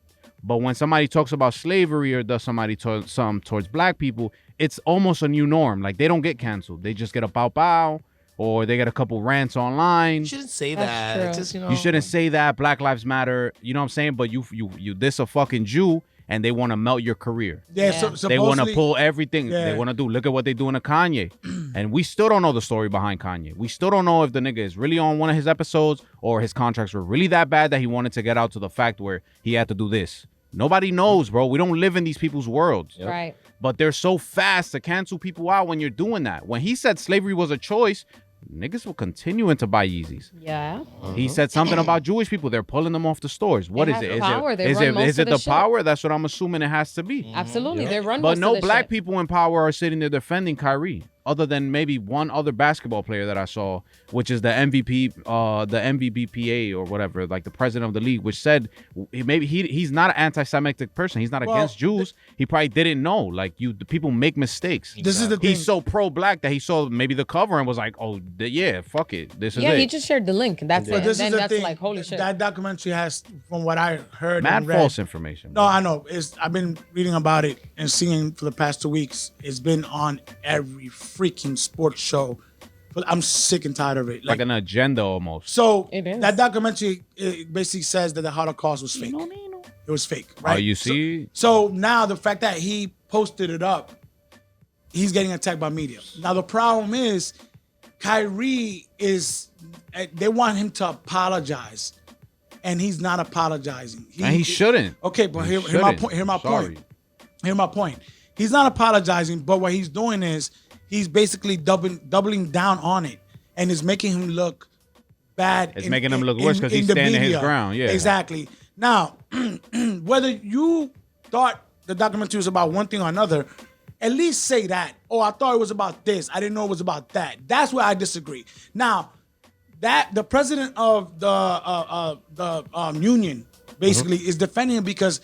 S1: But when somebody talks about slavery or does somebody something towards black people, it's almost a new norm. Like they don't get canceled. They just get a pow pow or they get a couple rants online.
S5: You shouldn't say
S4: That's
S5: that.
S4: true.
S5: Just,
S1: You shouldn't say that. Black Lives Matter. You know what I'm saying? But you diss a fucking Jew and they want to melt your career.
S6: Yeah,
S4: Yeah.
S6: So,
S1: They want to
S6: supposedly-
S1: pull everything.
S6: Yeah.
S1: They want to do. Look at what they doing to Kanye. And we still don't know the story behind Kanye. We still don't know if the nigga is really on one of his episodes or his contracts were really that bad that he wanted to get out to the fact where he had to do this. Nobody knows, bro. We don't live in these people's worlds.
S4: Right.
S1: But they're so fast to cancel people out when you're doing that. When he said slavery was a choice, niggas were continuing to buy Yeezys.
S4: Yeah.
S1: He said something about Jewish people. They're pulling them off the stores. What is
S4: have
S1: it? Is
S4: power.
S1: it
S4: They
S1: is
S4: run
S1: it
S4: most
S1: is
S4: of
S1: it
S4: the
S1: the
S4: shit.
S1: power? That's what I'm assuming it has to be.
S4: Absolutely. They run
S1: But
S4: most
S1: no
S4: of the
S1: black
S4: shit.
S1: people in power are sitting there defending Kyrie, other than maybe one other basketball player that I saw, which is the MVP, the MVBPA or whatever, like the president of the league, which said he's not an anti-Semitic person. He's not against Jews. He probably didn't know. Like the people make mistakes.
S6: This is the thing.
S1: He's so pro-black that he saw maybe the cover and was like, "Oh, yeah, fuck it, this is
S4: Yeah,
S1: it."
S4: he just shared the link. And that's it.
S6: But
S4: And
S6: this
S4: then
S6: is the
S4: that's
S6: thing.
S4: like, holy shit.
S6: That documentary has, from what I heard
S1: Mad
S6: and read,
S1: false information.
S6: No,
S1: bro.
S6: I know. I've been reading about it and seeing for the past 2 weeks. It's been on every freaking sports show. But I'm sick and tired of it.
S1: Like an agenda almost.
S6: So
S4: It is.
S6: that documentary it basically says that the Holocaust was fake. It was fake, right?
S1: Oh, you see?
S6: So now the fact that he posted it up, he's getting attacked by media. Now the problem is, Kyrie they want him to apologize, and he's not apologizing.
S1: And he shouldn't.
S6: Okay, but
S1: He
S6: hear my
S1: shouldn't.
S6: point. Hear my
S1: Sorry.
S6: point. Hear my point. He's not apologizing, but what he's doing is he's basically doubling down on it, and is making him look bad.
S1: It's making him look worse 'cause he's
S6: the
S1: standing his
S6: media.
S1: ground, yeah.
S6: Exactly. Now, whether you thought the documentary was about one thing or another, at least say that. Oh, I thought it was about this. I didn't know it was about that. That's where I disagree. Now, that the president of the union basically is defending him because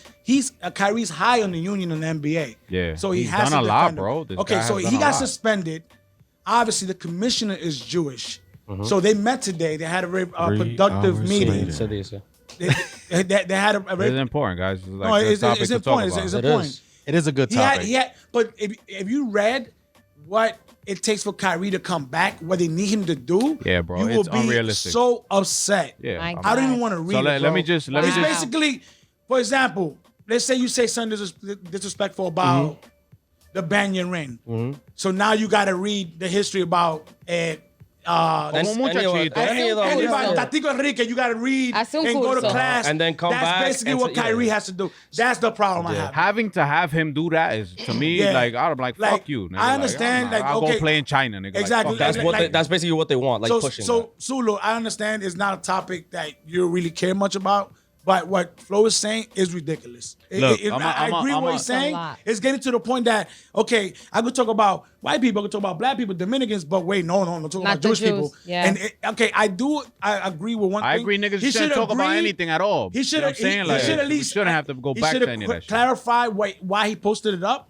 S6: Kyrie's high on the union in the NBA.
S1: Yeah.
S6: So he
S1: He's
S6: has
S1: done
S6: to
S1: a lot,
S6: defend him.
S1: bro. This
S6: Okay,
S1: guy
S6: so
S1: has done
S6: he
S1: a
S6: got
S1: lot.
S6: suspended. Obviously, the commissioner is Jewish. So they met today. They had a very productive
S3: 3 hours
S6: meeting.
S3: later.
S2: So they say.
S6: They had a
S1: This
S6: very
S1: is important, guys. It's like
S6: no,
S1: a
S6: it's
S1: topic to talk
S6: important.
S1: about.
S6: It's
S2: It
S6: important.
S2: is.
S3: It is a good
S6: He had,
S3: topic.
S6: but if you read what it takes for Kyrie to come back, what they need him to do,
S1: Yeah, bro,
S6: you will
S1: it's
S6: be
S1: unrealistic.
S6: so upset.
S1: Yeah.
S4: My
S1: I'm-
S6: I don't
S4: God.
S6: even want to read
S1: So
S6: it.
S1: let
S6: bro.
S1: me just
S6: It's
S4: Wow.
S6: basically, for example, let's say you say something disrespectful about the Banyan Ring. So now you got to read the history about
S1: Como muchachito.
S6: anybody, Tatico Enrique, you got to read
S4: Hace un
S6: and go to
S4: curso.
S6: class.
S2: And then come
S6: That's
S2: back
S6: basically
S2: and
S6: what
S2: say- yeah.
S6: Kyrie has to do. That's the problem I have.
S1: Having to have him do that is to me
S6: Yeah.
S1: like I'm like fuck
S6: Like,
S1: you. Nigga.
S6: I understand, like,
S1: I'll
S6: okay.
S1: go play in China, nigga. Like,
S6: Exactly.
S1: fuck
S2: That's
S1: that.
S2: what.
S6: Like-
S2: That's basically what they want. Like pushing.
S6: So Sulu, I understand it's not a topic that you really care much about, but what Flo is saying is ridiculous.
S1: Look,
S6: I agree with what he's saying.
S4: It's a lot.
S6: It's getting to the point that, okay, I could talk about white people, I could talk about black people, Dominicans, but wait, no, I'm talking
S4: Not
S6: about
S4: the
S6: Jewish
S4: Jews,
S6: people.
S4: yeah.
S6: And I agree with one
S1: I
S6: thing.
S1: agree, niggas
S6: He
S1: shouldn't
S6: should
S1: talk about
S6: agree-
S1: anything at all.
S6: He should
S1: You know
S6: have.
S1: what I'm saying?
S6: He
S1: Like,
S6: should at
S1: we
S6: least.
S1: shouldn't have to go
S6: he
S1: back
S6: should
S1: to any of that shit.
S6: clarify why he posted it up.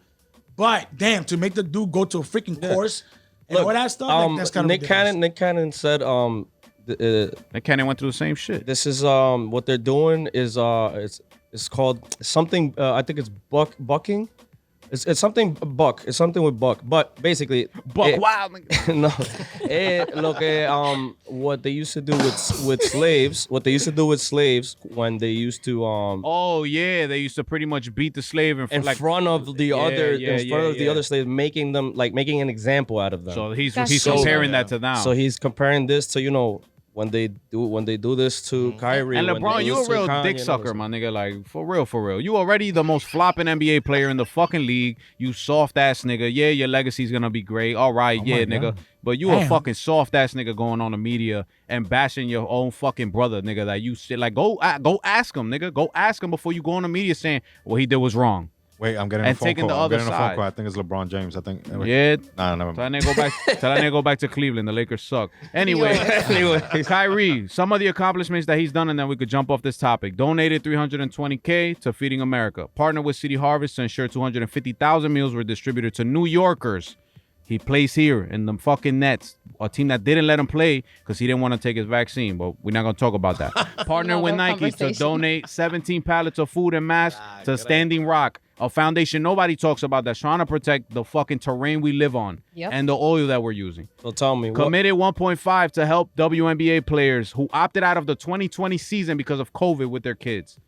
S6: But damn, to make the dude go to a freaking course and all that stuff, like, that's kind of ridiculous.
S2: Nick Cannon said
S1: That Cannon went through the same shit.
S2: this is what they're doing is it's called something I think it's bucking. It's something buck. It's something with buck. But basically,
S1: Buck wild. Nigga.
S2: no, lo que what they used to do with slaves. What they used to do with slaves when they used to
S1: Oh yeah, they used to pretty much beat the slave
S2: in
S1: like.
S2: front of the
S1: Yeah,
S2: other
S1: yeah,
S2: in front
S1: yeah,
S2: of the
S1: yeah.
S2: other slaves, making them like making an example out of them.
S1: So he's
S4: That's
S1: he's
S4: so
S1: comparing
S4: bad.
S1: that to now.
S2: So he's comparing this to when they do this to Kyrie
S1: and
S2: when they
S1: LeBron,
S2: do
S1: you
S2: this
S1: a
S2: to
S1: real
S2: Kanye
S1: dick
S2: and
S1: sucker,
S2: others.
S1: my nigga. Like for real. You already the most flopping NBA player in the fucking league. You soft ass nigga. Yeah, your legacy's gonna be great. All right, yeah, nigga. But you a
S6: Damn.
S1: fucking soft ass nigga going on the media and bashing your own fucking brother, nigga. That you sit like go ask him, nigga. Go ask him before you go on the media saying what he did was wrong.
S3: Wait, I'm getting
S1: And
S3: a phone
S1: taking
S3: call.
S1: the
S3: I'm
S1: other
S3: getting a
S1: side.
S3: phone call. I think it's LeBron James. I think.
S1: Yeah.
S3: Nah, never
S1: Tell that
S3: mind.
S1: nigga go back. Tell that nigga go back to Cleveland. The Lakers suck. Anyway, Kyrie, some of the accomplishments that he's done, and then we could jump off this topic. Donated $320K to Feeding America. Partnered with City Harvest to ensure 250,000 meals were distributed to New Yorkers. He plays here in the fucking Nets, a team that didn't let him play because he didn't want to take his vaccine. But we're not gonna talk about that. Partnered with
S4: Another
S1: Nike to
S4: conversation.
S1: donate 17 pallets of food and masks to Standing Rock, a foundation nobody talks about that's trying to protect the fucking terrain we live on
S4: Yep.
S1: and the oil that we're using.
S2: So tell me, what,
S1: Committed 1.5 to help WNBA players who opted out of the 2020 season because of COVID with their kids.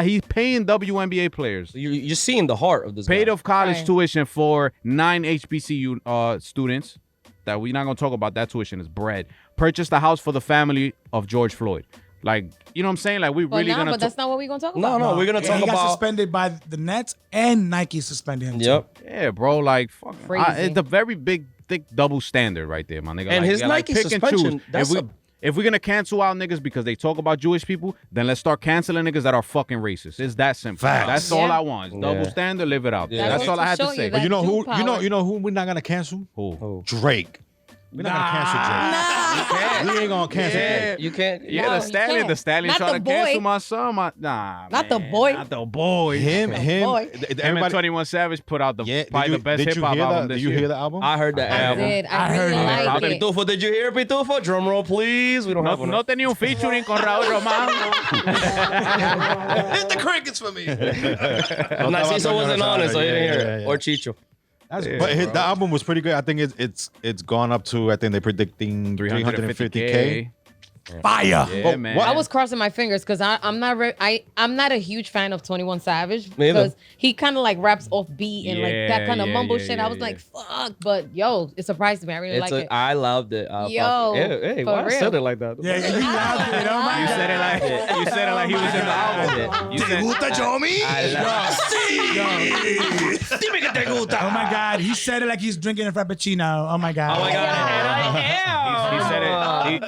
S1: He's paying WNBA players.
S2: you're seeing the heart of this.
S1: Paid
S2: guy.
S1: off college
S4: Right.
S1: tuition for 9 HBCU students. That we're not gonna talk about. That tuition is bread. Purchased a house for the family of George Floyd. Like, you know what I'm saying? Like, we
S4: But
S1: really
S4: nah,
S1: gonna.
S4: but that's not what we're gonna talk
S2: No,
S4: about.
S2: no, we're gonna
S6: Yeah,
S2: talk
S6: he got
S2: about.
S6: suspended by the Nets and Nike suspended him. too.
S2: Yep.
S1: Yeah, bro. Like, fuck.
S4: Crazy.
S1: It's a very big thick double standard right there, my nigga.
S2: And his
S1: yeah,
S2: Nike
S1: pick and
S2: suspension,
S1: choose.
S2: that's
S1: If we're gonna cancel out niggas because they talk about Jewish people, then let's start canceling niggas that are fucking racist. It's that simple.
S3: Facts.
S1: That's all
S4: Yeah.
S1: I want. It's double
S2: Yeah.
S1: standard, live it out.
S2: Yeah.
S1: That's all I had to
S4: Show you
S1: say.
S4: that.
S3: But you know
S4: Jew
S3: who?
S4: power.
S3: You know who we're not gonna cancel?
S1: Who?
S3: Drake. We're not gonna cancel Drake. We ain't gonna cancel Drake.
S2: You can't.
S1: Yeah,
S4: No,
S1: the
S4: you
S1: stallion.
S4: can't.
S1: The stallion
S4: Not
S1: trying
S4: the
S1: to cancel
S4: boy.
S1: my son. Nah,
S4: Not the
S1: man,
S4: boy.
S1: Not the boy.
S3: Him.
S4: boy.
S3: th-
S1: Him and
S3: Everybody.
S1: 21 Savage put out the
S3: Yeah.
S1: probably the best
S3: did
S1: hip
S3: you
S1: hop
S3: hear
S1: album
S3: the,
S1: this
S3: Did you
S1: year.
S3: hear the album?
S2: I heard the
S4: I
S2: album.
S4: did.
S6: I
S4: I
S6: heard
S4: really
S6: it.
S4: liked it.
S2: Pitufo, did you hear Pitufo? Drum roll, please. We don't
S1: No,
S2: have one.
S1: no tenía un featuring con Raúl Román.
S5: Hit the crickets for me.
S2: Narciso wasn't on it, so he didn't hear it. Or Chicho.
S3: But the album was pretty good. I think it's gone up to, I think they're predicting 350K.
S6: Fire.
S1: Yeah,
S3: But
S1: man.
S3: what-
S4: I was crossing my fingers because I'm not I'm not a huge fan of 21 Savage
S2: Me either.
S4: because he kind of like raps off beat and like that
S1: Yeah,
S4: kind of
S1: yeah,
S4: mumble
S1: yeah,
S4: shit.
S1: yeah,
S4: I was
S1: yeah.
S4: like, fuck, but yo, it surprised me. I really like it.
S2: I loved it.
S4: Yo,
S2: hey,
S4: for
S2: why I
S4: real.
S2: said it like that?
S6: Yeah, you loved it. Oh my
S1: You
S6: God.
S1: said it like he was in the album. You said,
S2: Dime que te gusta.
S6: Oh my God, he said it like he's drinking a frappuccino. Oh my God.
S2: Oh my God. And I am.
S1: he said it.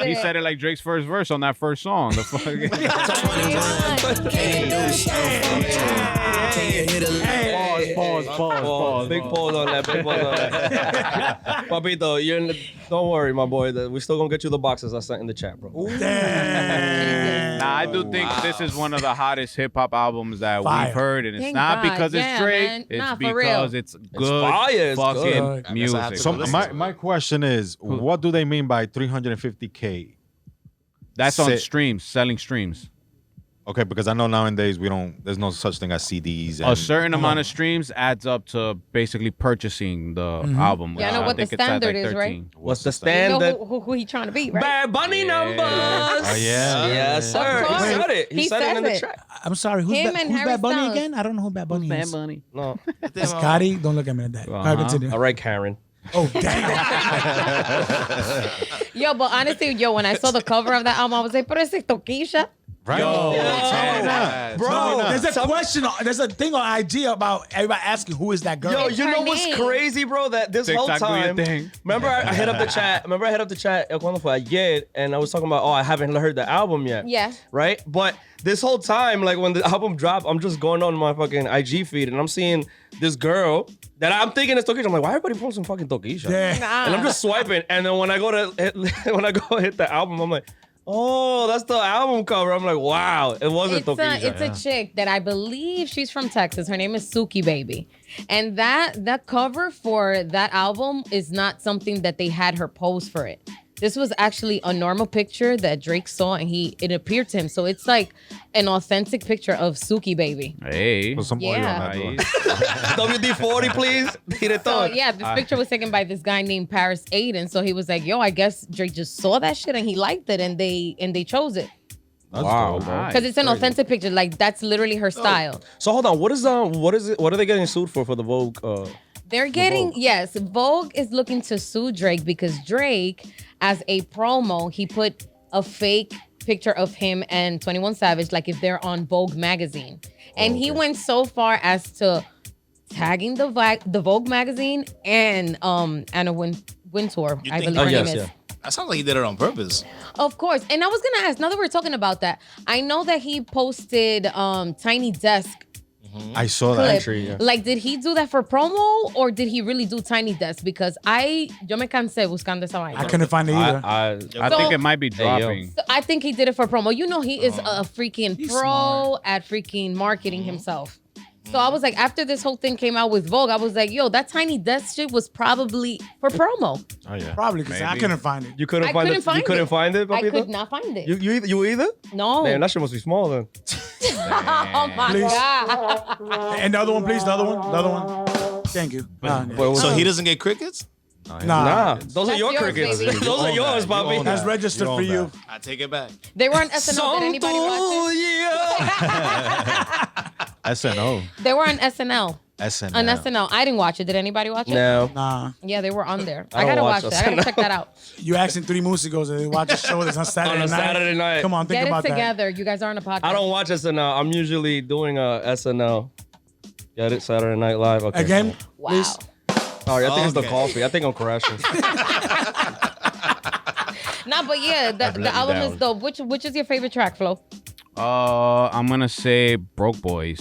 S1: He said it like Drake's first verse on that first song. The fucking-
S2: Pause. Big pause on that. Big pause on that. Papito, don't worry, my boy. We're still gonna get you the boxes I sent in the chat, bro.
S6: Damn.
S1: Nah, I do think this is one of the hottest hip hop albums that
S6: Fire.
S1: we've heard, and it's
S4: Thank
S1: not
S4: God.
S1: because it's
S4: Yeah,
S1: Drake.
S4: man.
S1: It's
S4: Nah, for real.
S1: because it's good
S2: fire. It's
S1: fucking
S6: good.
S5: I
S1: music.
S5: have to
S3: So
S5: listen
S3: my question is, what do they mean by 350K?
S1: That's on
S3: Sit.
S1: streams, selling streams.
S3: Okay, because I know nowadays there's no such thing as CDs. And,
S1: A certain amount of streams adds up to basically purchasing the album.
S4: Yeah, I know what the
S1: think it's at,
S4: standard is, right?
S1: 13.
S2: What's the
S4: You
S2: standard?
S4: know who he trying to be, right?
S2: Bad Bunny numbers.
S3: Oh, yeah.
S2: Yes, sir.
S4: Of
S2: He
S4: course.
S2: said it. He
S4: He
S2: said it in
S4: says
S2: the
S4: it.
S2: track.
S6: I'm sorry. Who's,
S4: Him and
S6: who's
S4: Harry
S6: Bad Bunny
S4: Styles.
S6: again? I don't know who Bad Bunny
S1: Bad
S6: is.
S1: Bunny.
S2: No.
S6: Scotty, don't look at me like that. All right, continue.
S2: All right, Karen.
S6: Oh, damn.
S4: Yo, but honestly, when I saw the cover of that album, I was like, pero ese es Toquisha.
S3: Right?
S6: Bro, there's a question. There's a thing on IG about everybody asking who is that girl.
S2: Yo,
S4: It's
S2: you
S4: her
S2: know what's
S4: name.
S2: crazy, bro? That this whole
S1: TikTok, do your
S2: time,
S1: thing.
S2: remember I hit up the chat. Remember I hit up the chat cuando fue ayer, and I was talking about, I haven't heard the album yet.
S4: Yeah.
S2: Right? But this whole time, like when the album dropped, I'm just going on my fucking IG feed, and I'm seeing this girl that I'm thinking is Tokisha. I'm like, why everybody posting fucking Tokisha?
S6: Yeah.
S2: And I'm just swiping, and then when I go hit the album, I'm like, oh, that's the album cover. I'm like, wow, it wasn't Tokisha.
S4: It's a chick that I believe she's from Texas. Her name is Suki Baby. And that cover for that album is not something that they had her pose for it. This was actually a normal picture that Drake saw and it appeared to him. So it's like an authentic picture of Suki Baby.
S1: Hey.
S3: Put some oil on
S4: Yeah.
S3: that door.
S2: WD-40, please.
S4: So yeah, this picture was taken by this guy named Paris Aiden. So he was like, yo, I guess Drake just saw that shit and he liked it and they chose it.
S3: That's
S2: Wow,
S3: dope, bro.
S1: Nice.
S4: Because it's an authentic picture. Like that's literally her style.
S2: So hold on, what is it? What are they getting sued for the Vogue?
S4: They're getting,
S2: Vogue.
S4: yes, Vogue is looking to sue Drake because Drake, as a promo, he put a fake picture of him and 21 Savage, like if they're on Vogue magazine. And he went so far as to tagging the Vogue magazine and Anna Wintour, I believe her name is.
S5: That sounds like he did it on purpose.
S4: Of course. And I was gonna ask, now that we're talking about that, I know that he posted Tiny Desk
S3: I saw that.
S4: clip.
S2: Entry, yeah.
S4: Like, did he do that for promo or did he really do Tiny Desk? Because yo me cansé buscando esa vaina.
S6: I couldn't find it either.
S1: I
S4: So-
S1: think it might be
S2: Hey, yo.
S1: dropping.
S4: So I think he did it for promo. You know, he is a freaking
S6: He's
S4: pro
S6: smart.
S4: at freaking marketing himself. So I was like, after this whole thing came out with Vogue, I was like, yo, that Tiny Desk shit was probably for promo.
S3: Oh yeah.
S6: Probably because I
S1: Maybe.
S6: couldn't find it.
S2: You couldn't
S4: I
S2: find
S4: couldn't
S2: it.
S4: find
S2: You couldn't
S4: it.
S2: find it,
S4: I
S2: Papito?
S4: could not find it.
S2: You either?
S4: No.
S2: Man, that shit must be small then.
S4: Oh my
S6: Please.
S4: God.
S6: And the other one, please. The other one. The other one. Thank you. Nah,
S2: But
S5: So he doesn't get crickets?
S2: Nah, those are
S4: That's
S2: your
S4: yours,
S2: crickets.
S4: baby.
S2: Those are
S3: own
S2: yours,
S3: that. You
S2: Bobby.
S3: own
S6: that's
S3: that.
S6: registered
S3: You
S6: for
S3: own
S6: you.
S3: that.
S5: I take it back.
S4: They were on SNL. Did anybody watch it?
S3: SNO.
S4: They were on SNL.
S3: SNL.
S4: On SNL. I didn't watch it. Did anybody watch it?
S2: No.
S6: Nah.
S4: Yeah, they were on there.
S2: I
S4: I
S2: don't
S4: gotta
S2: watch
S4: watch it. I gotta
S2: SNL.
S4: check that out.
S6: You asking 3 musicos and they watch a show that's on Saturday
S2: On a
S6: night.
S2: Saturday night.
S6: Come on, think
S4: Get
S6: about
S4: it
S6: that.
S4: together. You guys are on a podcast.
S2: I don't watch SNL. I'm usually doing a SNL. Get it? Saturday Night Live. Okay.
S6: Again,
S4: Wow.
S6: please.
S2: Sorry, I think it's the
S5: Okay.
S2: coffee. I think I'm crashing.
S4: Nah, but yeah,
S1: let
S4: the
S1: you
S4: album
S1: down.
S4: is dope. Which is your favorite track, Flo?
S1: I'm gonna say Broke Boys.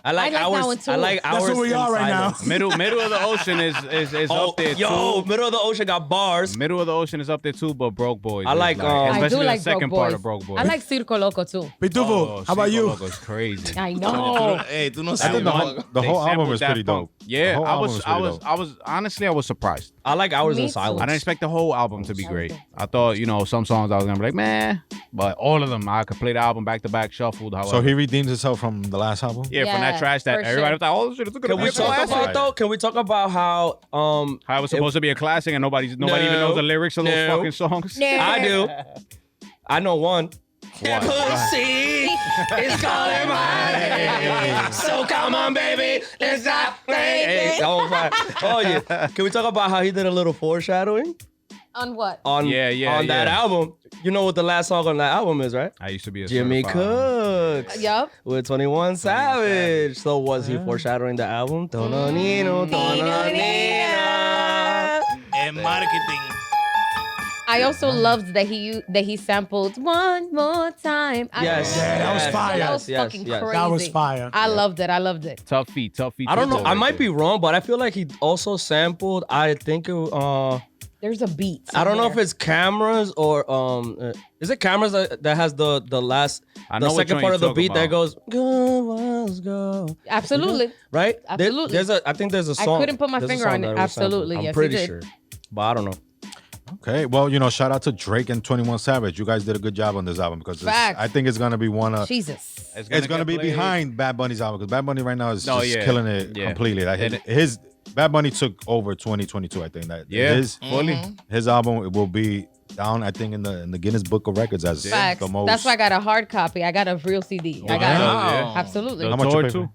S2: I like
S4: I like that
S2: ours.
S4: one too.
S2: I like
S6: That's
S2: ours.
S6: where we
S2: in
S6: are right now.
S2: silence.
S1: Middle of the ocean is
S2: Oh,
S1: up there
S2: yo,
S1: too.
S2: middle of the ocean got bars.
S1: Middle of the ocean is up there too, but Broke Boys.
S2: I
S1: is
S2: like,
S4: I
S1: especially
S4: do
S1: the
S4: like
S1: second
S4: Broke
S1: part
S4: Boys.
S1: of Broke Boys.
S4: I like Circo Loco too.
S6: Pitufo, how about you?
S1: Loco's crazy.
S4: I know.
S5: Hey, tú no
S3: I think
S5: sabes.
S3: the
S1: They
S3: whole album
S1: sampled
S3: is
S1: that
S3: pretty
S1: funk.
S3: dope.
S1: Yeah,
S3: The whole
S1: I
S3: album
S1: was,
S3: is
S1: I
S3: pretty
S1: was,
S3: dope.
S1: I was honestly, I was surprised.
S2: I like ours
S4: Me
S2: in
S4: too.
S2: silence.
S1: I didn't expect the whole album to be great. I thought, some songs I was gonna be like, man, but all of them, I could play the album back to back, shuffled. However,
S3: So he redeems himself from the last album.
S1: yeah, from
S4: Yeah,
S1: that trash that
S4: for
S1: everybody
S4: sure.
S1: was like, oh shit, it's gonna
S2: Can
S1: be
S2: we
S1: a
S2: talk
S1: classic.
S2: about though? Can we talk about how
S1: How it was supposed to be a classic and nobody even knows the lyrics of those
S2: No.
S1: fucking songs.
S2: I do. I know one.
S1: What?
S2: Pussy is calling my name. So come on, baby, let's stop playing. Hey, oh my. Oh yeah. Can we talk about how he did a little foreshadowing
S4: On what?
S2: on
S1: Yeah,
S2: on that
S1: yeah.
S2: album? You know what the last song on that album is, right?
S1: I used to be a
S2: Jimmy
S1: certified-
S2: Cooks.
S4: Yup.
S2: With 21 Savage. So was he foreshadowing the album? Tononino, Tononino.
S5: En marketing.
S4: I also loved that he sampled one more time.
S2: Yes.
S6: Yeah, that was
S2: yes,
S6: fire.
S4: That was
S2: yes,
S4: fucking
S2: yes.
S4: crazy.
S6: That was fire.
S4: I loved it. I loved it.
S1: Tough feet.
S2: I don't know.
S1: too.
S2: I might be wrong, but I feel like he also sampled. I think
S4: There's a beat.
S2: I don't know if
S4: somewhere.
S2: it's cameras or is it cameras that has the last
S1: I
S2: the
S1: know which
S2: second
S1: one
S2: part
S1: you're
S2: of the
S1: talking
S2: beat that
S1: about.
S2: goes go was go
S4: Absolutely.
S2: right?
S4: Absolutely.
S2: There's a I think there's a
S4: I
S2: song.
S4: couldn't put my
S2: there's a
S4: finger
S2: song
S4: on it.
S2: that was sampled.
S4: Absolutely,
S2: I'm
S4: yes, he
S2: pretty
S4: did.
S2: sure, but I don't know.
S3: Okay, well, shout out to Drake and 21 Savage. You guys did a good job on this album because
S4: Facts.
S3: I think it's gonna be one of.
S4: Jesus.
S3: It's gonna
S1: get
S3: be
S1: played.
S3: behind Bad Bunny's album because Bad Bunny right now is
S1: No,
S3: just
S1: yeah.
S3: killing it
S1: Yeah.
S3: completely. Like
S1: And
S3: his Bad Bunny took over 2022. I think that
S1: Yeah,
S3: his
S1: fully.
S3: his album will be down. I think in the Guinness Book of Records as
S4: Facts.
S3: the most.
S4: That's why I got a hard copy. I got a real CD. I got
S5: Wow.
S4: it. Absolutely.
S3: How much you
S1: Tour
S3: pay
S1: too?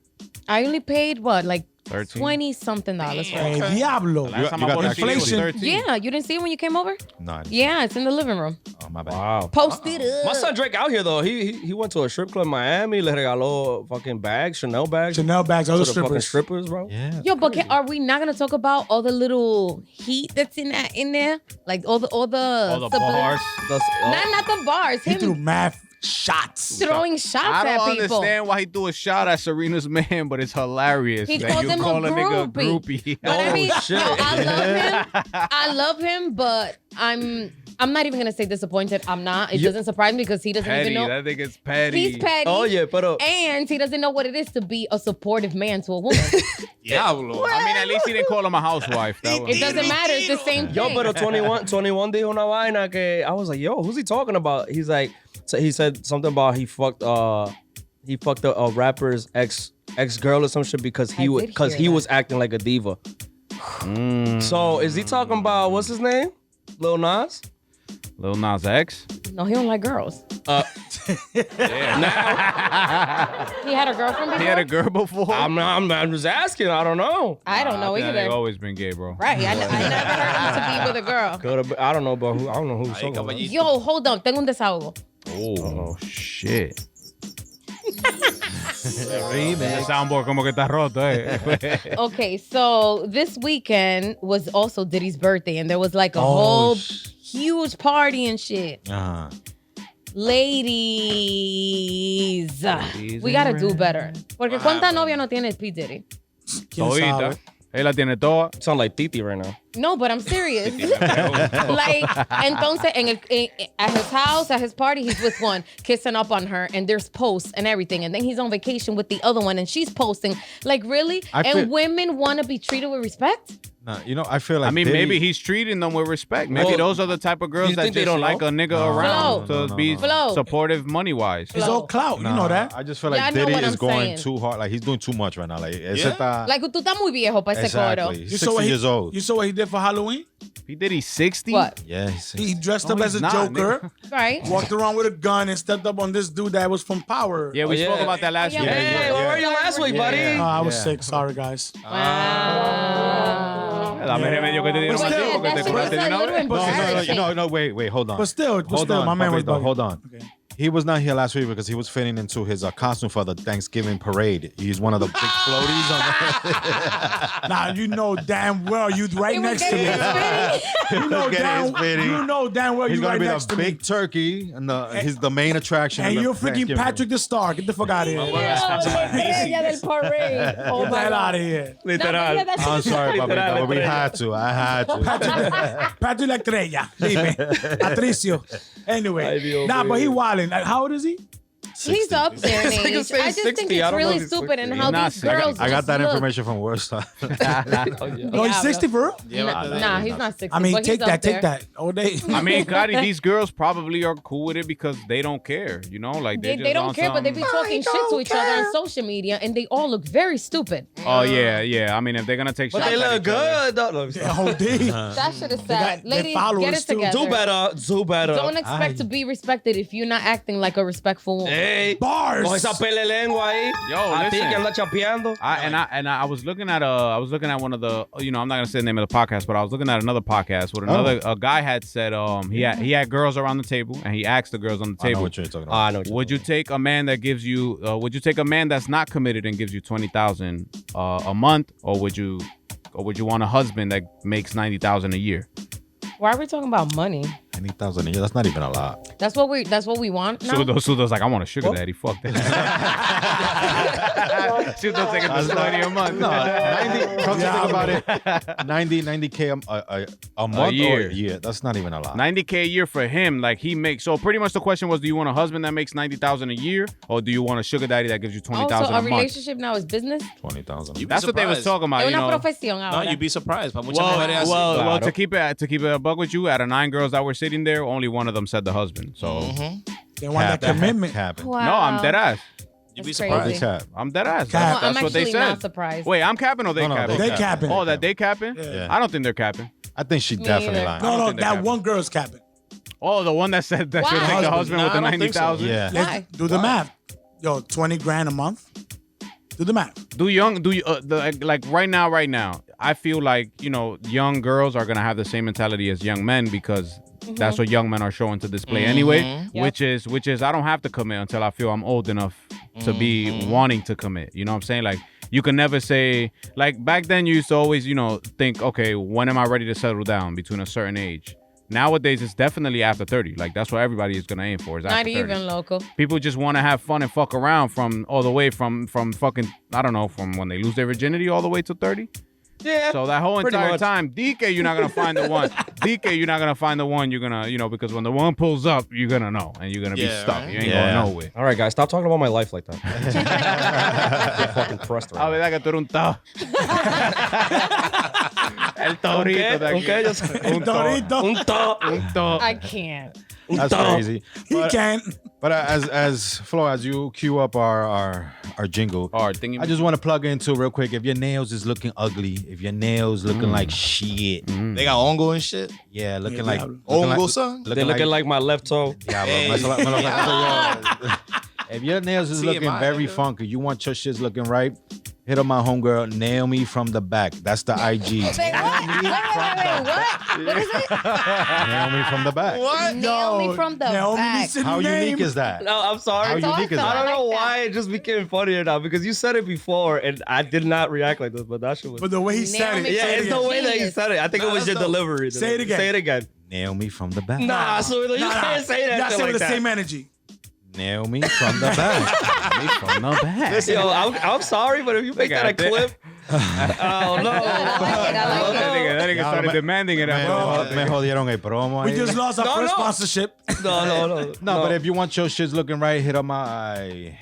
S4: I only paid what, like
S1: 13?
S4: $20-something for it.
S6: Hey, Diablo.
S1: Last time
S3: you
S1: I
S3: got
S1: bought
S3: the
S1: a CD was
S6: inflation.
S1: 13.
S4: Yeah, you didn't see it when you came over?
S3: Nah,
S4: Yeah, it's in the living room.
S3: oh, my bad.
S2: Wow.
S4: Post it up.
S2: My son Drake out here though. He went to a strip club in Miami. Le regaló fucking bags, Chanel bags.
S6: Chanel bags,
S2: to
S6: other
S2: the fucking
S6: strippers.
S2: strippers, bro.
S3: Yeah.
S4: Yo, but are we not gonna talk about all the little heat that's in there? Like all the
S1: All the bars.
S2: That's-
S4: Not the bars.
S6: He threw
S4: Him
S6: math shots.
S4: throwing shots
S1: I
S4: at
S1: don't
S4: people.
S1: understand why he threw a shot at Serena's man, but it's hilarious.
S4: He
S1: that
S4: called
S1: you
S4: him a
S1: call a nigga a
S4: groupie.
S1: groupie.
S4: But I
S2: Oh,
S4: mean,
S2: shit.
S4: yo, I love him. I love him, but I'm not even gonna say disappointed. I'm not. It doesn't surprise me because he doesn't
S1: Petty.
S4: even know.
S1: That nigga's petty.
S4: He's petty.
S2: Oh yeah, but
S4: And he doesn't know what it is to be a supportive man to a woman.
S5: Diablo.
S1: I mean, at least he didn't call him a housewife. That was,
S4: It doesn't matter. It's the same thing.
S2: yo, but 21 dijo una vaina que I was like, yo, who's he talking about? He's like, so he said something about he fucked a rapper's ex girl or some shit because
S4: I did hear
S2: he
S4: that.
S2: was acting like a diva. So is he talking about what's his name? Lil Nas?
S1: Lil Nas X.
S4: No, he don't like girls. He had a girlfriend before.
S1: He had a girl before.
S2: I'm just asking. I don't know.
S4: I don't know
S1: I think that nigga
S4: either.
S1: always been gay, bro.
S4: Right. I never heard him to be with a girl.
S2: I don't know, but I don't know who he's
S5: Ay,
S2: talking about.
S5: caballito.
S4: Yo, hold on. Tengo un desahogo.
S1: Oh, shit. El soundboard como que está roto, eh.
S4: Okay, so this weekend was also Diddy's birthday, and there was like a
S6: Oh,
S4: whole huge party and shit.
S3: Uh-huh.
S4: Ladies, we gotta do better. Porque cuánta novia no tiene P. Diddy?
S6: ¿Quién
S1: Todita.
S6: sabe?
S1: Él la tiene toda.
S2: Sound like Titi right now.
S4: No, but I'm serious. Like, entonces, at his house, at his party, he's with one, kissing up on her, and there's posts and everything. And then he's on vacation with the other one, and she's posting. Like, really?
S3: I
S4: And
S3: feel-
S4: women want to be treated with respect?
S3: Nah, I feel like
S1: I mean,
S3: Diddy-
S1: maybe he's treating them with respect. Maybe
S2: Well,
S1: those are the type of girls
S2: you
S1: that
S2: think they
S1: just
S2: don't
S1: like
S2: know?
S1: a nigga
S3: No,
S1: around
S4: Flo.
S1: to be
S4: Flo.
S1: supportive money-wise.
S6: It's all clout. You
S3: Nah,
S6: know that.
S3: I just feel
S4: Yeah,
S3: like
S4: I know
S3: Diddy
S4: what
S3: is
S4: I'm
S3: going
S4: saying.
S3: too hard. Like he's doing too much right now. Like ese
S5: Yeah?
S3: está-
S4: Like, tú estás muy viejo para ese coro.
S3: exactly. He's
S6: You
S3: 60
S6: saw what
S3: years old.
S6: You saw what he did for Halloween?
S1: He did he 60?
S4: What?
S3: Yeah,
S6: He dressed
S1: No,
S6: up as
S1: he's
S6: a
S1: not,
S6: Joker,
S4: Right?
S6: walked around with a gun, and stepped up on this dude that was from Power.
S1: Yeah, we
S2: Oh,
S1: spoke
S2: yeah.
S1: about that last
S4: Yeah,
S1: week.
S4: yeah,
S2: Hey, where were you last week, buddy?
S3: Yeah.
S6: I was
S3: Yeah.
S6: sick. Sorry, guys.
S4: Wow.
S1: Dame remedio que te dieron
S6: But
S1: a ti,
S6: still,
S1: porque te
S4: that's
S1: curaste de
S4: a
S1: una
S4: little
S1: vez.
S4: embarrassing.
S3: No, wait, hold on.
S6: But still,
S3: hold on,
S6: my man was
S3: Papito,
S6: bugging.
S3: hold on.
S6: Okay.
S3: He was not here last week because he was fitting into his costume for the Thanksgiving parade. He's one of the big floaties on the.
S6: Now you know damn well you right
S4: He was
S6: next to me.
S4: getting his
S6: You know damn well
S3: He's
S6: you
S3: gonna
S6: right
S3: be
S6: next
S3: the
S6: to me.
S3: big turkey, and he's the main attraction.
S6: And
S3: of the
S6: you're freaking
S3: Thanksgiving
S6: Patrick the Star. Get the fuck out of here.
S4: Oh, Estrella del parade. Oh
S6: Get
S4: my
S6: that out
S4: God.
S6: of here.
S2: Literal.
S3: I'm sorry, Papita, but we had to. I had to.
S6: Patrick la estrella. Dime. Patricio.
S2: Ay,
S6: Anyway.
S2: Dios
S6: Nah, but
S2: mío.
S6: he wilding. How old is he?
S4: He's up there in
S2: This nigga
S4: age.
S2: say
S4: I just
S2: 60.
S4: think
S2: I
S4: it's
S2: don't know
S4: really
S2: if he's
S4: stupid and
S2: 60.
S4: how
S1: He's not
S4: these
S1: 60.
S4: girls
S3: I got
S4: just
S3: that
S4: look.
S3: information from Worcester.
S6: No, he's 60 for real?
S4: Nah, he's not 60.
S6: I mean,
S4: but
S6: take
S4: he's
S6: that,
S4: up there.
S6: take that. All day.
S1: I mean, Gotti, these girls probably are cool with it because they don't care. You know, like
S4: They
S1: just
S4: don't
S1: on
S4: care, but they be
S1: some-
S4: talking shit to each other on social media, and they all look very stupid.
S1: Oh yeah. I mean, if they're gonna take
S2: But
S1: shots,
S2: they
S1: at
S2: look
S1: each other-
S2: good. though. No,
S6: Oh, D.
S4: That shit is
S6: got-
S4: sad.
S6: they
S4: Ladies,
S6: followers
S4: get it
S6: too.
S4: together.
S2: Do better.
S4: Don't expect to be respected if you're not acting like a respectful woman.
S2: Hey,
S6: Bars.
S2: con esa pele lengua ahí.
S1: Yo,
S2: a ti
S1: listen.
S2: que anda chapeando.
S1: I was looking at one of the, I'm not gonna say the name of the podcast, but I was looking at another podcast where a guy had said he had girls around the table and he asked the girls on the
S3: I know
S1: table,
S3: what you're talking about.
S2: I know.
S1: would you take a man that gives you would you take a man that's not committed and gives you 20,000 a month, or would you want a husband that makes 90,000 a year?
S4: Why are we talking about money?
S3: 90,000 a year. That's not even a lot.
S4: That's what we want now.
S1: Sudo's like, I want a sugar daddy. Fuck that. Sudo's taking the 20 a month.
S3: No, 90. Come to think about it, 90K a month or
S1: year.
S3: a year. That's not even a lot.
S1: 90K a year for him, like he makes. So pretty much the question was, do you want a husband that makes 90,000 a year, or do you want a sugar daddy that gives you
S4: Oh,
S1: 20,000
S4: so
S1: a
S4: a
S1: month?
S4: relationship now is business?
S3: 20,000.
S5: You be
S1: That's what they was
S5: surprised.
S1: talking about.
S4: Es
S1: You
S4: una
S1: know,
S4: profesión
S5: No,
S4: ahora.
S5: you'd be surprised. Pa muchas mujeres así.
S1: well,
S2: Claro.
S1: to keep it a buck with you, out of 9 girls that were sitting there, only one of them said the husband. So
S6: They want that commitment.
S3: Happen.
S4: Wow.
S1: no, I'm dead ass.
S5: You'd be
S4: That's
S5: surprised.
S4: crazy.
S3: Cap.
S1: I'm dead ass.
S6: Cap.
S1: That's,
S4: Well, I'm
S1: what they
S4: actually
S1: said.
S4: not surprised.
S1: Wait, I'm capping or they
S3: No,
S1: capping?
S6: They capping.
S1: Oh, that they capping?
S3: Yeah.
S1: I don't think they're capping.
S3: I think she
S4: Me
S3: definitely
S4: either.
S3: lying.
S6: No,
S1: think they're
S6: that
S1: capping.
S6: one girl's capping.
S1: Oh, the one that said that should
S4: Why?
S1: take the
S6: Husband.
S1: husband
S5: Nah,
S1: with the
S5: I don't think so.
S1: 90,000.
S3: Yeah.
S6: Let's
S4: Why?
S6: do the math. Yo, 20 grand a month. Do the math.
S1: Like right now, I feel like, young girls are gonna have the same mentality as young men because that's what young men are showing to display anyway.
S4: Yep.
S1: Which is I don't have to commit until I feel I'm old enough to be wanting to commit. You know what I'm saying? Like you can never say, like back then you used to always, think, okay, when am I ready to settle down between a certain age? Nowadays it's definitely after 30. Like that's what everybody is gonna aim for. Is after
S4: Not
S1: 30.
S4: even, loco.
S1: People just want to have fun and fuck around from all the way from fucking, I don't know, from when they lose their virginity all the way to 30.
S2: Yeah.
S1: So that whole
S2: pretty
S1: entire
S2: much.
S1: time, DK, you're not gonna find the one. DK, you're not gonna find the one. You're gonna, because when the one pulls up, you're gonna know, and you're gonna be
S5: Yeah,
S1: stuck.
S5: right?
S1: You ain't
S3: Yeah.
S1: going nowhere.
S2: All right, guys, stop talking about my life like that. I'm fucking pressed
S1: Ah,
S2: right
S1: verdad que tú eres un tao. El torito de aquí.
S2: Okay, just
S1: Un to-
S6: Torito.
S2: un to.
S1: un to-
S4: I can't.
S3: That's crazy.
S6: He
S3: But,
S6: can't.
S3: but as Flo, as you cue up our jingle,
S1: Hard thingy.
S3: I just want to plug into real quick. If your nails is looking ugly, if your nails looking like shit,
S5: They got ongo and shit.
S3: yeah, looking like
S5: Hongo, son.
S2: They're looking like my left toe.
S3: Yeah, bro.
S5: Hey.
S3: If your nails is
S5: See,
S3: looking
S5: mine,
S3: very
S5: nigga.
S3: funky, you want your shits looking right, hit up my homegirl, Nail Me From The Back. That's the IG.
S4: Wait, what? What? What is it?
S3: Nail Me From The Back.
S5: What?
S4: Nail me from the
S6: Naomi
S4: back.
S6: needs a
S3: How
S6: name.
S3: unique is that?
S2: No, I'm sorry.
S3: How
S4: That's
S3: unique is
S4: awesome.
S2: I
S3: that?
S2: don't know
S4: like that.
S2: why it just became funnier now because you said it before and I did not react like this, but that shit was.
S6: But the way he said
S4: Naomi
S6: it.
S2: Yeah,
S6: say it
S2: it's the
S6: again.
S2: way that he
S4: Genius.
S2: said it. I think it was your
S5: that's dope.
S2: delivery.
S6: Say it again.
S2: Say it again.
S3: Nail Me From The Back.
S2: Nah, so you
S6: Nah,
S2: can't say that.
S6: Y'all
S2: shit
S6: say
S2: like
S6: with the
S2: that.
S6: same energy.
S3: Nail Me From The Back.
S1: Me from the back.
S2: Yo, I'm sorry, but if you make that a clip, oh no.
S4: I like it. I like it.
S1: That nigga started demanding it.
S3: Me,
S1: after
S3: me jodieron el promo
S6: We
S3: ahí.
S6: just lost our
S2: No,
S6: first
S2: no.
S6: sponsorship.
S2: No.
S3: No, but if you want your shits looking right, hit up my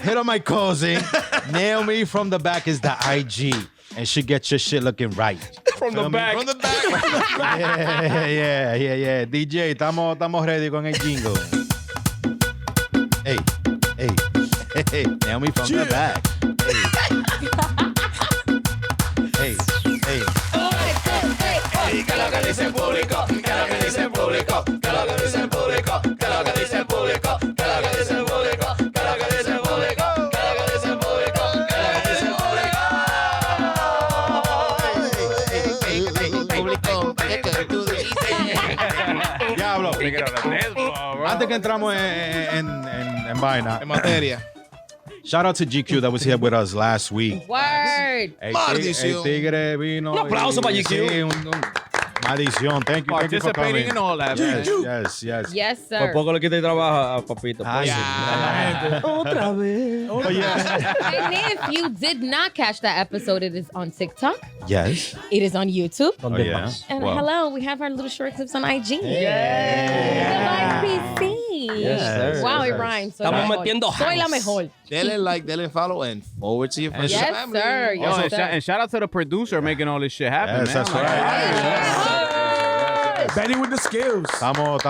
S3: hit up my cousin. Nail Me From The Back is the IG, and she gets your shit looking right.
S2: from the
S3: Feel me?
S2: back.
S5: From the back.
S3: Yeah. DJ, estamos ready con el jingle. Hey. Nail Me From The Back. Hey. antes que entramos en vaina,
S5: En materia.
S3: shout out to GQ that was here with us last week.
S4: Word.
S3: El tigre vino.
S2: Un aplauso para GQ.
S3: Sí, maldición. Thank you for
S1: Participating
S3: coming.
S1: in all that.
S3: Yes,
S1: man.
S3: yes, yes.
S4: Yes,
S2: Por
S4: sir.
S2: poco le quité trabajo a Papito.
S3: Ay,
S2: Otra vez.
S3: Oh, yeah.
S4: And if you did not catch that episode, it is on TikTok.
S3: Yes.
S4: It is on YouTube.
S3: Oh, yeah.
S4: And
S3: Wow.
S4: hello, we have our little short clips on IG. Yeah. PC.
S2: Yes, sir.
S4: Wow, it
S3: Yes.
S4: rhymes. Soy
S2: Estamos
S4: la mejor.
S2: metiendo
S4: Soy la
S2: hands.
S4: mejor.
S5: Denle like, denle follow, and forward to your friends. and
S4: Yes,
S5: family.
S4: sir.
S1: Yo,
S4: Yes,
S1: and,
S4: sir.
S1: and shout out to the producer making all this shit happen,
S3: Yes,
S1: man.
S3: that's
S1: Like,
S3: right.
S6: Benny with the skills.
S3: Estamos.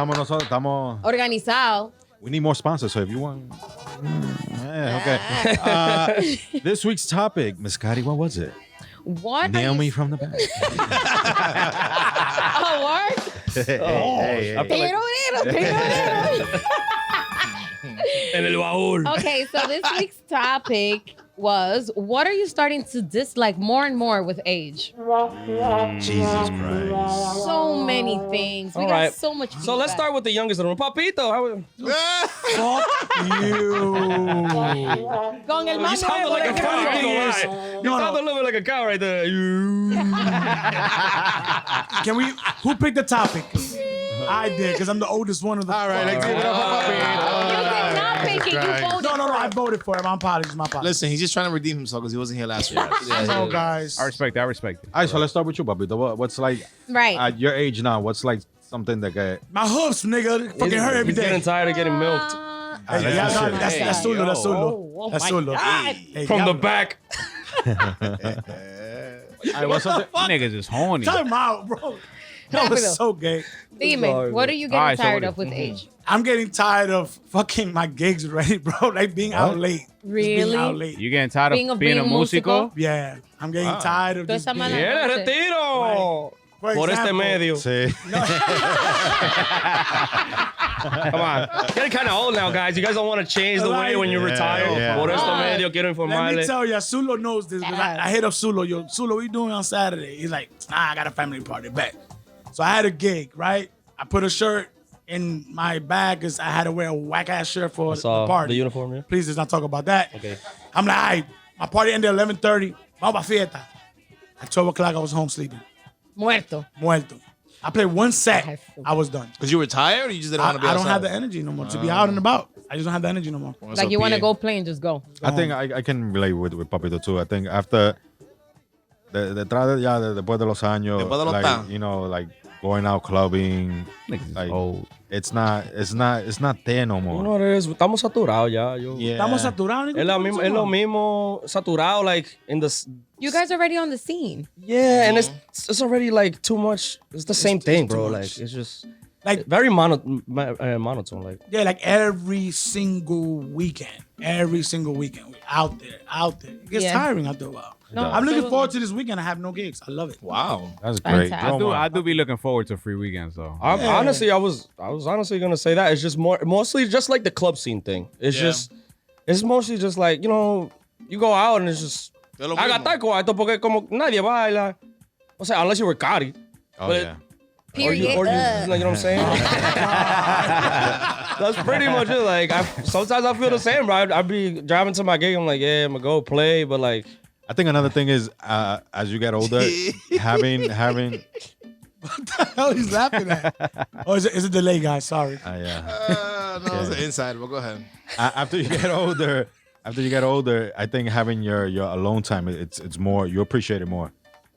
S4: Organizado.
S3: We need more sponsors, so if you want. Okay. This week's topic, Miss Gotti, what was it?
S4: What?
S3: Nail
S4: are you-
S3: me from the back.
S4: Oh, what?
S3: Hey.
S2: En el baúl.
S4: Okay, so this week's topic was, what are you starting to dislike more and more with age?
S3: Jesus Christ.
S4: So many things. We
S2: All
S4: got
S2: right.
S4: so much.
S2: So let's start with the youngest of them. Papito, how
S4: Con el
S2: you
S4: más
S2: sound
S4: nuevo
S2: like
S4: de
S2: a cow.
S4: Cristo.
S2: I ain't gonna lie. You sound a little bit like a cow right there.
S6: Can we? Who picked the topic? I did, because I'm the oldest one of the.
S3: All right, let's give it up for
S4: You
S3: Papito.
S4: did not pick it. You voted.
S6: No,
S4: for
S6: I
S4: it.
S6: voted for it. My apologies.
S5: Listen, he's just trying to redeem himself because he wasn't here last week.
S6: I know, guys.
S1: I respect it. I respect it.
S3: All right, so let's start with you, Papito. What's like
S4: Right.
S3: at your age now? What's like something that
S6: My hoofs, nigga, fucking hurt every
S2: He's getting
S6: day.
S2: tired of getting milked.
S6: Hey,
S3: That's
S6: yeah,
S3: the
S6: no,
S3: shit.
S6: that's Zulu. That's Zulu.
S4: Oh
S6: That's
S4: my
S6: Zulu.
S4: God.
S6: Hey,
S2: From
S6: y'all-
S2: the back.
S3: what's something?
S1: Niggas is horny.
S6: Time out, bro. That was so gay.
S4: Demon, what are you getting
S1: All right, so
S4: tired
S1: what-
S4: of with age?
S6: I'm getting tired of fucking my gigs already, bro. Like being out late. Just
S4: Really?
S6: Being out late.
S1: You getting tired
S4: Being
S1: of
S4: a
S1: being a
S4: being
S1: músico?
S6: Yeah, I'm getting tired of
S4: Toda
S6: this.
S4: esa mala
S6: gigs.
S2: ¡Viene,
S4: noche.
S2: retiro!
S6: For
S2: Por este
S6: example,
S2: medio.
S3: Sí.
S2: Come on. Getting kind of old now, guys. You guys don't want to change the way when you
S3: Yeah,
S2: retire.
S3: yeah.
S2: Por este
S4: Ah.
S2: medio, quiero
S6: Let me
S2: informarle.
S6: tell you, Sulo knows this. 'Cause I hit up Sulo. Yo, Sulo, what you doing on Saturday? He's like, I got a family party. Bet. So I had a gig, right? I put a shirt in my bag because I had to wear a whack ass shirt for
S2: I
S6: the
S2: saw
S6: party.
S2: the uniform, yeah.
S6: Please, let's not talk about that.
S2: Okay.
S6: I'm like, all right, my party ended at 11:30. Vamos pa' fiesta. At 12 o'clock, I was home sleeping.
S4: Muerto.
S6: Muerto. I played one set. I was done.
S5: Because you were tired or you just didn't
S6: I,
S5: want to be
S6: I don't
S5: outside?
S6: have the energy no more to be out and about. I just don't have the energy no more.
S4: Like you want to go play and just go.
S3: I think I can relate with Papito too. I think after detrás ya después de los años,
S5: Después de los
S3: like,
S5: tan.
S3: you know, like going out clubbing,
S1: Niggas is
S3: like
S1: old.
S3: it's not there no
S2: You know
S3: more.
S2: what it is? Estamos saturados ya. Yo.
S3: Yeah.
S6: Estamos saturados. nigga.
S2: Es lo mismo saturado, like, in the...
S4: You guys are already on the scene.
S2: Yeah, and it's already, like, too much. It's the same thing, bro.
S6: too
S2: Like,
S6: much.
S2: it's just...
S6: Like,
S2: Very monotone, like...
S6: yeah, like every single weekend. Every single weekend. We out there. It gets
S4: Yeah.
S6: tiring after a while.
S4: No,
S6: I'm looking
S4: absolutely.
S6: forward to this weekend. I have no gigs. I love it.
S5: Wow.
S3: That's great.
S4: Fantastic.
S1: I do be looking forward to free weekends though.
S2: Honestly, I was honestly gonna say that. It's just mostly just like the club scene thing. It's mostly just like, you know, you go out and it's just
S5: Es lo
S2: haga
S5: mismo.
S2: tal cuarto porque como nadie baila. O sea, unless you were Gotti.
S3: Oh
S2: But-
S3: yeah.
S2: Or you,
S4: Period.
S2: you know what I'm saying? That's pretty much it. Like, sometimes I feel the same, bro. I'd be driving to my gig. I'm like, yeah, I'm gonna go play, but like,
S3: I think another thing is as you get older, having
S6: What the hell he's laughing at? Oh, is it delay, guys? Sorry.
S3: yeah.
S5: No, it's an inside, but go ahead.
S3: After you get older, I think having your alone time, it's more, you appreciate it more.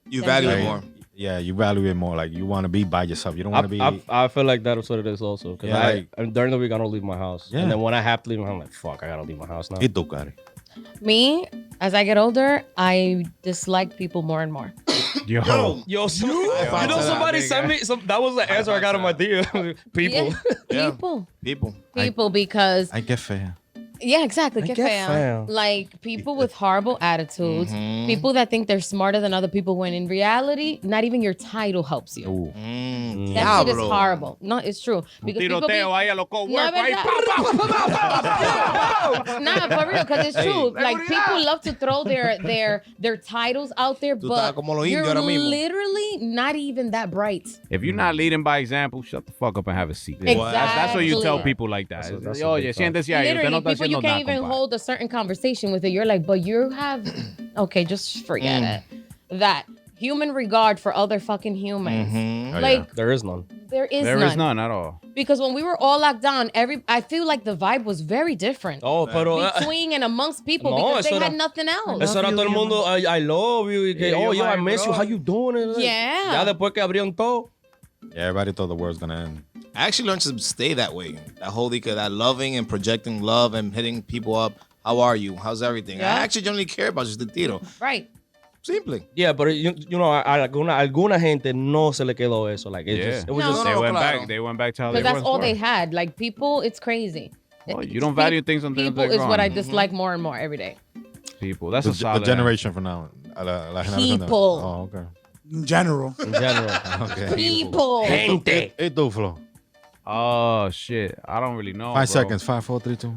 S5: You value it
S3: Like,
S5: more.
S3: Yeah, you value it more. Like you want to be by yourself. You don't want to be.
S2: I feel like that's what it is also. Because
S3: Yeah,
S2: during the week I don't leave my house,
S3: Yeah.
S2: and then when I have to leave, I'm like, fuck, I gotta leave my house now.
S3: ¿Y tú, Cari?
S4: Me, as I get older, I dislike people more and more.
S1: Yo,
S2: Yo, you
S5: found
S2: know
S5: that
S2: somebody
S5: out,
S2: sent me that was the answer I got on my DM. People.
S4: Yeah.
S5: Yeah.
S4: People.
S5: People.
S4: People, because
S3: Ay, qué fea.
S4: Yeah, exactly.
S2: Qué
S4: Qué fea.
S2: feo.
S4: Like people with horrible attitudes, people that think they're smarter than other people when in reality, not even your title helps you.
S3: Ooh.
S4: That shit is
S5: Diablo.
S4: horrible. No, it's true. Because people be,
S1: Tiroteo ahí a los
S4: no,
S1: coworkers. ahí,
S4: es nah, for real, because it's true. Like people love to throw their titles out there,
S5: Tú
S4: but
S5: estás como los
S4: you're
S5: indios ahora mismo.
S4: literally not even that bright.
S1: If you're not leading by example, shut the fuck up and have a seat. That's what you tell
S4: Exactly.
S1: people like that.
S2: That's a
S1: Oye,
S2: big
S1: siéntese ahí. Usted
S4: Literally,
S1: no está
S4: people you
S1: haciendo
S4: can't
S1: nada,
S4: even
S1: compadre.
S4: hold a certain conversation with it. You're like, but you have, okay, just forget it. That human regard for other fucking humans.
S3: Oh,
S4: Like
S2: There is none.
S4: there is
S1: There
S4: none.
S1: is none at all.
S4: Because when we were all locked down, I feel like the vibe was very different
S2: Oh, pero
S4: between and amongst people
S2: No,
S4: because they
S2: eso
S4: had
S2: era-
S4: nothing else.
S2: eso era todo el mundo, I love you, y que,
S1: Yeah,
S2: oh,
S1: you're
S2: yo, I
S1: my
S2: miss you,
S1: bro.
S2: how you doing?
S4: Yeah.
S2: Ya después que abrieron todo.
S3: Yeah, everybody thought the world's gonna end.
S5: I actually learned to stay that way. That whole that loving and projecting love and hitting people up. How are you? How's everything?
S4: Yeah.
S5: I actually generally care about just the tiro.
S4: Right.
S5: Simple.
S2: Yeah, but you know, alguna gente no se le quedó eso. Like, it
S1: Yeah.
S2: just, it was
S4: No.
S2: just,
S1: They
S5: No,
S1: went
S5: claro.
S1: back. They went back to how they
S4: Because that's
S1: were.
S4: all they had. Like people, it's crazy.
S1: Well, you don't value things until
S4: People
S1: they're
S4: is what I
S1: gone.
S4: dislike more and more every day.
S1: People. That's
S3: The,
S1: a solid.
S3: the generation from now. La generación de-
S4: People.
S3: Oh, okay.
S6: In general.
S2: in general.
S3: Okay.
S4: People.
S2: Gente.
S3: Hey, tú, Flo.
S1: Oh shit! I don't really know.
S3: 5
S1: bro.
S3: seconds. 5, 4, 3, 2.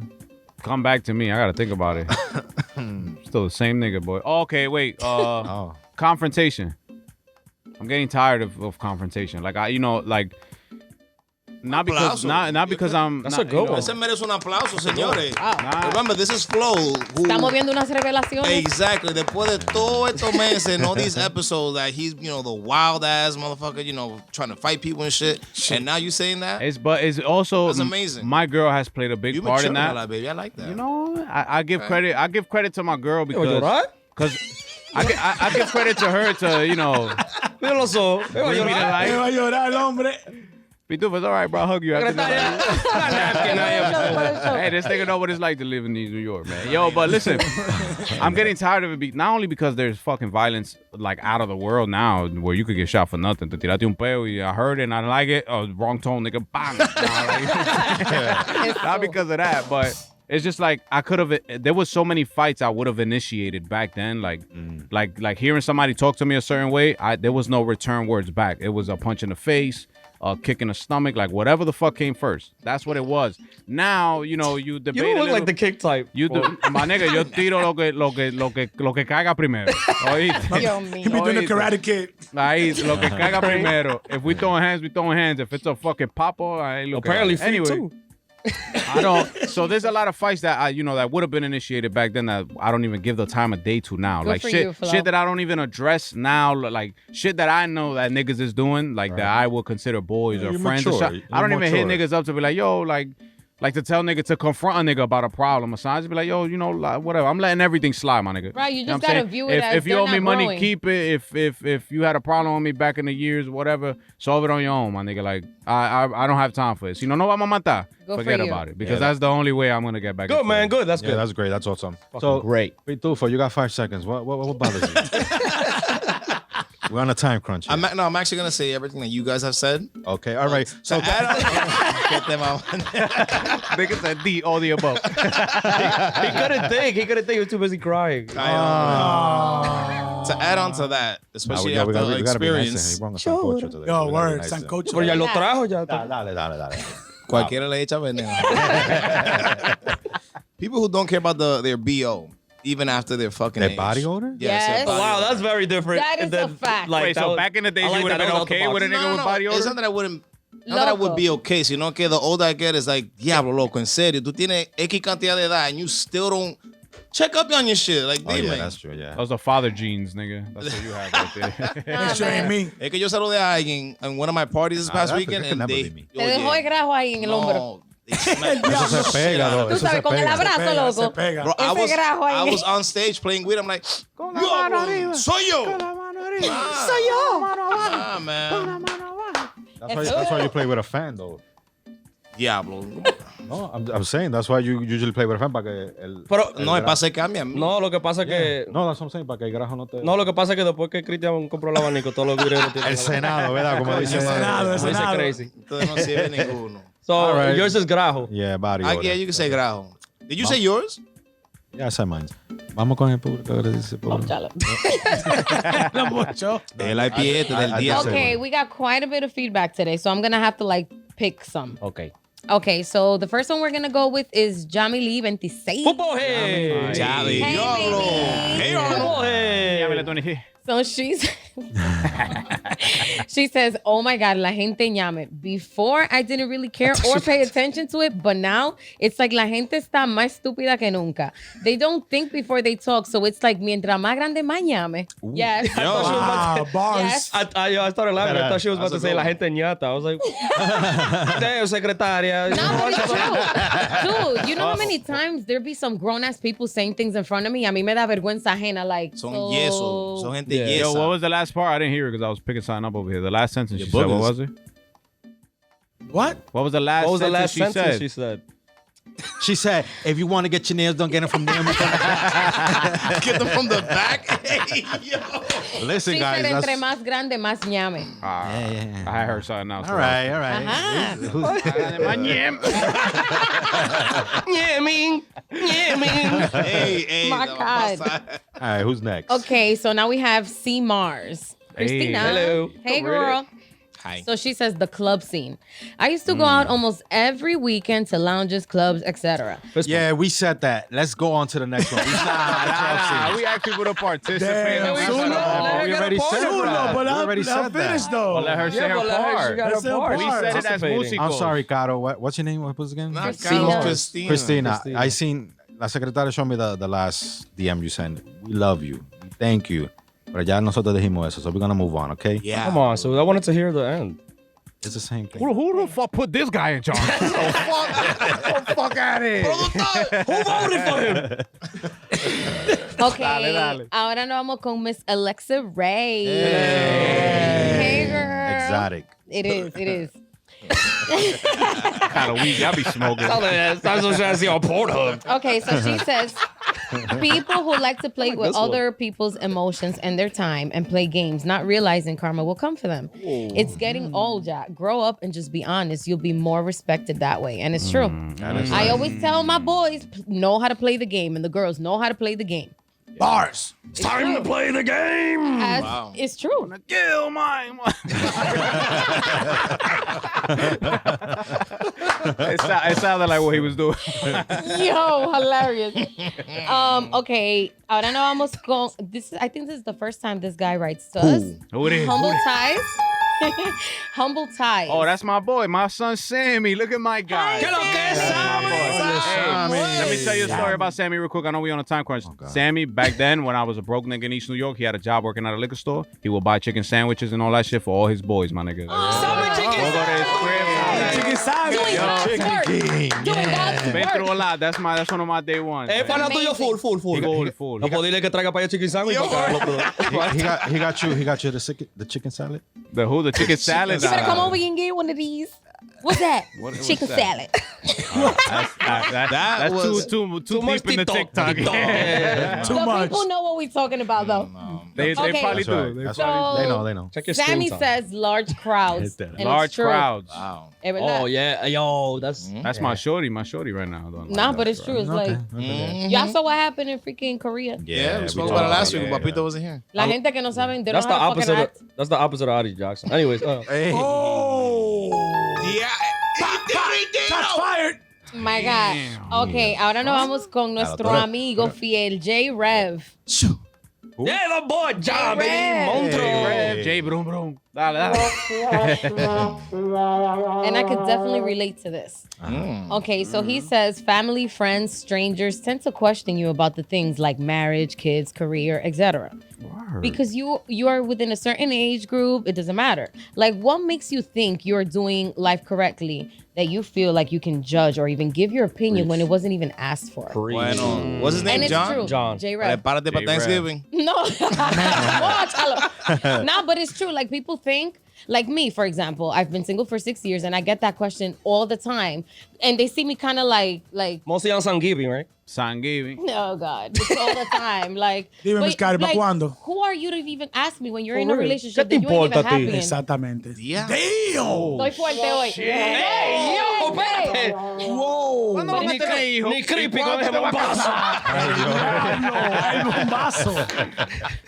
S1: Come back to me. I gotta think about it. Still the same nigga, boy. Oh, okay, wait.
S3: Oh.
S1: Confrontation. I'm getting tired of confrontation. Like like not because
S5: Aplauso.
S1: not because I'm.
S2: That's
S1: not,
S2: a good one.
S5: Ese merece un aplauso, señores.
S1: Nah.
S5: Remember, this is Flo.
S4: Estamos viendo unas revelaciones.
S5: Exactly. Después de todos estos meses and all these episodes that he's, the wild ass motherfucker, trying to fight people and shit. And now you saying that?
S1: But it's also
S5: That's amazing.
S1: My girl has played a big
S5: You
S1: part in
S5: maturing a
S1: that.
S5: lot, baby. I like that.
S1: You know, I give credit. I give credit to my girl
S2: Yo, llorar?
S1: because I give credit to her to
S2: Mira los ojos. Yo,
S1: bring me to
S2: llorar.
S1: life.
S6: Va a llorar el hombre.
S1: Pitufo, it's all right, bro. I'll hug you after this.
S2: Secretaria.
S1: Hey, this nigga know what it's like to live in New York, man. Yo, but listen, I'm getting tired of it. Not only because there's fucking violence like out of the world now, where you could get shot for nothing. Te tiraste un peo y I heard it and I didn't like it. Oh, wrong tone, nigga. Bang. Not because of that, but it's just like I could have. There was so many fights I would have initiated back then. Like hearing somebody talk to me a certain way, there was no return words back. It was a punch in the face, a kick in the stomach, like whatever the fuck came first. That's what it was. Now, you debate.
S2: You don't
S1: a
S2: look
S1: little,
S2: like the kick type.
S1: You do, my nigga. Yo tiro lo que caiga primero. Oíste.
S4: Dios
S6: He be
S4: mío.
S6: doing the
S1: Oíste.
S6: Karate Kid.
S1: Ahí, lo que caiga primero. If we throwing hands, we throwing hands. If it's a fucking popo, I ain't looking.
S2: Apparently,
S1: at it.
S2: feet
S1: Anyway,
S2: too.
S1: I don't. So there's a lot of fights that that would have been initiated back then that I don't even give the time of day to now.
S4: Good
S1: like
S4: for
S1: shit,
S4: you, Flo.
S1: shit that I don't even address now. Like shit that I know that niggas is doing, like that I would consider boys
S3: Yeah,
S1: or
S3: you're
S1: friends. Or
S3: mature.
S1: shit.
S3: You're
S1: I don't even hit
S3: mature.
S1: niggas up to be like, yo, like to tell nigga to confront a nigga about a problem or something. I just be like, yo, like, whatever. I'm letting everything slide, my nigga.
S4: Right, you
S1: know
S4: just
S1: what I'm
S4: gotta
S1: saying?
S4: view it as
S1: if you
S4: they're
S1: owe me
S4: not
S1: money,
S4: growing.
S1: keep it. If you had a problem with me back in the years, whatever, solve it on your own, my nigga. Like I don't have time for this. No vamos a matar.
S4: Good for
S1: Forget
S4: you.
S1: about it because that's the only way I'm gonna get back.
S2: Good,
S1: into
S2: man.
S1: it.
S2: Good. That's
S3: Yeah,
S2: good.
S3: that's great. That's awesome. So
S2: great.
S3: Pitufo, you got 5 seconds. What bothers you? We're on a time crunch. Here.
S5: I'm actually gonna say everything that you guys have said.
S3: Okay, all right.
S5: So get them out.
S1: Nigga said all the above.
S2: He couldn't think. He couldn't think. He was too busy crying.
S5: To add on to that, especially after the
S3: we gotta be nice
S5: experience,
S3: to him. He brought us sancocho today.
S6: Yo,
S3: We gotta be
S6: word.
S3: nice to him.
S6: Sancocho.
S2: Pero ya lo trajo ya.
S3: Dale.
S5: cualquiera le echa veneno. People who don't care about their BO, even after their fucking
S3: Their
S5: age.
S3: body odor?
S5: Yes.
S4: Yes.
S5: their body
S2: Wow,
S5: odor.
S2: that's very different.
S4: That is a fact.
S2: Like,
S1: Wait,
S2: that
S1: so
S2: was-
S1: back in the days
S2: I
S1: you
S2: like
S1: would have
S2: that.
S1: been
S2: That was out the
S1: okay with a
S2: box.
S1: nigga with body odor?
S5: It's not that I wouldn't. Not that I would be okay, sino que the older I get, it's like, diablo, loco, en serio, tú tienes X cantidad de edad and you still don't check up on your shit. Like,
S3: Oh, yeah,
S5: dime.
S3: that's true, yeah.
S1: Those are father genes, nigga. That's what you have right there.
S6: That shit ain't me.
S5: Es que yo saludé a alguien en one of my parties this past
S3: that
S5: weekend
S3: could
S5: and
S3: never
S5: they...
S3: be me.
S4: Te dejó el grajo ahí en el hombro.
S5: No, they smacked
S3: Eso
S5: the
S3: se
S5: shit
S3: pega,
S5: out of
S3: bro.
S5: me.
S4: Tú
S3: Eso se
S4: sabes, con el
S3: pega.
S4: abrazo,
S6: Pega, se
S4: loco.
S6: pega.
S5: Bro,
S4: Ese grajo ahí.
S5: I was on stage playing weed. I'm like, yo, soy yo.
S4: Soy yo.
S5: Ah, man.
S3: That's why you play with a fan, though.
S5: Diablo.
S3: No, I'm saying that's why you usually play with a fan para que el.
S2: Pero
S5: No, el pase cambia.
S2: no, lo que pasa es que
S3: No, that's what I'm saying, para que el grajo no te.
S2: no, lo que pasa es que después que Cristian compró el abanico, todos los videos tienen
S3: El Senado, ¿verdad? Como dice.
S6: Senado, el
S2: Dice
S6: Senado.
S2: crazy.
S5: Entonces no sirve ninguno.
S2: So,
S3: All right.
S2: yours is grajo.
S3: Yeah, body
S5: Aquí
S3: odor.
S5: you can say grajo. Did you say yours?
S3: Ya sabe mine. Vamos con el público. Ahora dice público.
S4: Chalo.
S6: No mucho.
S5: El IP del
S3: I- I-
S5: día.
S4: Okay, we got quite a bit of feedback today, so I'm gonna have to like pick some.
S2: Okay.
S4: Okay, so the first one we're gonna go with is Jamie Lee 26.
S2: Football head.
S5: Chale.
S4: Hey,
S5: Diablo.
S4: baby.
S5: Hey, Arnold.
S2: Football head.
S1: Llámale, Tony.
S4: So she says, "Oh my God, la gente llame." Before I didn't really care or pay attention to it, but now it's like la gente está más estúpida que nunca. They don't think before they talk, so it's like mientras más grande más llame. Yes.
S6: Wow, bars.
S4: Yes.
S2: I started laughing. I thought she was about to say la gente ñata. I was like, damn, secretaria.
S4: No, but it's true. Dude, you know how many times there be some grown-ass people saying things in front of me? A mí me da vergüenza ajena, like,
S5: Son
S4: so...
S5: yeso. Son gente
S2: Yeah.
S5: yesa.
S1: Yo, what was the last part? I didn't hear it because I was picking something up over here. The last sentence
S5: Your
S1: she said, what
S5: boogers.
S1: was it?
S6: What?
S1: What was the last
S2: What was the
S1: sentence
S2: last
S1: she
S2: sentence
S1: said?
S2: she said?
S3: She said, if you want to get your nails done, get them from them.
S5: Get them from the back. Hey, yo.
S3: Listen,
S4: She
S3: guys.
S4: said, entre
S3: That's,
S4: más grande, más llame.
S3: yeah.
S1: I heard something else.
S3: All right, all right.
S4: Ajá.
S2: Yeah, mean. Yeah, mean.
S5: Hey, hey.
S4: My
S5: la
S4: God.
S5: pasa.
S3: All right, who's next?
S4: Okay, so now we have C. Mars. Christina.
S2: Hello.
S4: Hey,
S2: Come
S4: girl.
S5: Hi.
S4: So she says the club scene. I used to go out almost every weekend to lounges, clubs, etc.
S3: Yeah, we said that. Let's go on to the next one. We said
S1: Nah, we ask people to participate.
S6: Damn,
S1: That's
S6: Suno.
S1: what-
S2: Let
S3: we
S2: her
S3: already
S2: get a
S3: said
S2: point.
S3: that.
S6: But
S3: We
S6: I'm
S3: already said
S6: finished
S3: that.
S6: though.
S1: Well, let her say her
S2: but let her-
S1: part.
S2: she got
S6: That's
S2: her
S6: her
S2: part.
S6: part.
S1: We said it as
S2: Participating.
S3: I'm
S1: músico.
S3: sorry, Caro. What's your name? What was it again?
S5: Not
S4: Christina.
S5: Carlos, Christina.
S3: Christina.
S2: Christina.
S3: I seen La Secretaria showed me the last DM you sent. We love you. We thank you. Pero ya nosotros dijimos eso, so we're gonna move on, okay?
S5: Yeah.
S2: Come on, so I wanted to hear the end.
S3: It's the same thing.
S1: Who the fuck put this guy in charge? fuck out of here.
S2: Who voted for him?
S4: Okay,
S1: dale.
S4: ahora nos vamos con Miss Alexa Ray. Hey, girl.
S3: Exotic.
S4: It is.
S1: Kind of weed. Y'all be smoking.
S2: That's what I'm trying to see on Pornhub.
S4: Okay, so she says people who like to play with
S2: this one.
S4: other people's emotions and their time and play games, not realizing karma will come for them. It's getting old, Jack. Grow up and just be honest. You'll be more respected that way. And it's true. I always tell my boys, know how to play the game, and the girls know how to play the game.
S6: Bars.
S2: It's time to play the game.
S4: As
S5: Wow.
S4: it's true.
S1: Kill mine. It sounded like what he was doing.
S4: Yo, hilarious. Okay, ahora no vamos con I think this is the first time this guy writes to us.
S1: Who it is?
S4: Humble
S1: Who it is?
S4: Ties. Humble Ties.
S1: Oh, that's my boy, my son Sammy. Look at my guy.
S2: ¿Qué lo que es,
S1: Hey, let me tell you a story about Sammy real quick. I know we on a time crunch. Sammy, back then, when I was a broke nigga in East New York, he had a job working at a liquor store. He would buy chicken sandwiches and all that shit for all his boys, my nigga. We'll go to his crib and all that.
S6: Chicken sandwich.
S4: Doing God's
S1: Been
S4: work.
S1: through a lot. That's one of my day ones.
S2: Eh, pana tuyo full.
S1: Full.
S2: No puedo dile que traiga para allá chicken sandwich.
S3: He got you the chicken salad.
S1: The who? The chicken salad.
S4: You better come over here and get one of these. What's that?
S1: What's
S4: Chicken
S1: that?
S4: salad.
S1: That's
S5: was
S1: too
S2: much
S1: deep in the
S2: TikTok.
S1: TikTok.
S6: Too
S4: The
S6: much.
S4: people know what we're talking about, though.
S1: They
S4: Okay.
S1: probably
S3: That's right.
S1: do.
S3: That's
S4: So-
S3: right. They know.
S2: Check your
S4: Sammy
S2: screen time.
S4: says large crowds.
S3: Hit that.
S4: and it's
S1: Large
S4: true.
S1: crowds.
S5: Wow.
S4: Eh, ¿verdad?
S2: Oh yeah, yo, that's
S1: That's my shorty right now. Though.
S4: Nah, but it's true. It's like, y'all saw what happened in freaking Korea.
S5: Yeah, we spoke
S3: talked
S5: about it last
S1: about
S5: week.
S1: it.
S5: Papito wasn't here.
S4: La gente que no saben, they
S2: that's
S4: don't
S2: the
S4: know how to fucking
S2: opposite.
S4: act.
S2: That's the opposite of Adi Jackson. Anyways,
S3: Hey.
S5: Yeah.
S6: Shots fired.
S4: My God. Okay, ahora nos vamos con nuestro
S3: Ahora-
S4: amigo fiel, J Rev.
S2: yeah, the boy, John, baby,
S4: Red.
S2: Montro.
S1: Jay, brum brum. Dale.
S4: And I could definitely relate to this. Okay, so he says family, friends, strangers tend to question you about the things like marriage, kids, career, etc. Because you are within a certain age group, it doesn't matter. Like, what makes you think you're doing life correctly that you feel like you can judge or even give your opinion when it wasn't even asked for?
S5: Bueno, what's his name?
S4: And it's
S5: John?
S4: true.
S2: John.
S4: J Rev.
S5: Prepárate para
S1: J-Rev.
S5: Thanksgiving.
S4: No. Watch, no, but it's true. Like, people think, like me, for example, I've been single for 6 years and I get that question all the time. And they see me kind of like
S2: Mostly on Thanksgiving, right?
S1: San giving.
S4: Oh God, it's all the time. Like,
S6: Dime, Miss Cari, ¿pa' cuándo?
S4: who are you to even ask me when you're
S2: For
S4: in a
S2: real.
S4: relationship
S2: ¿Qué te
S4: that you ain't even
S2: importa a ti?
S4: happy in?
S6: Exactamente.
S5: Yeah.
S4: Estoy fuerte hoy.
S2: ¡Ey, yo, espérate!
S6: Wow.
S1: ¿Cuándo van a
S2: Ni
S1: tener hijos?
S2: Ni creepy
S1: ¿Y
S2: con
S1: cuándo
S2: ese
S1: te va a
S2: bombazo.
S6: Un vaso.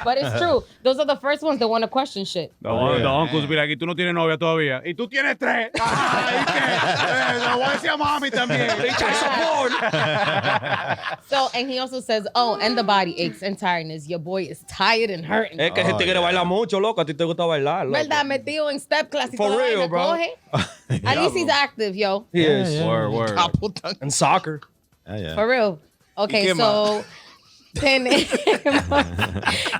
S4: But it's true. Those are the first ones that want to question shit.
S1: Don Uncles, mira, aquí tú no tienes novia todavía. Y tú tienes 3. Ay, ¿qué? Lo voy a decir a mami también.
S4: So, and he also says, oh, and the body aches and tiredness. Your boy is tired and hurting.
S2: Es que ese tigre baila mucho, loco. A ti te gusta bailar, loco.
S4: ¿Verdad? Metido en step class y
S2: For
S4: toda
S2: real,
S4: vaina,
S2: bro.
S4: coge. At least he's active, yo.
S2: He is.
S1: Word.
S5: Ah, puta.
S2: And soccer.
S3: Yeah.
S4: For real. Okay,
S5: qué
S4: so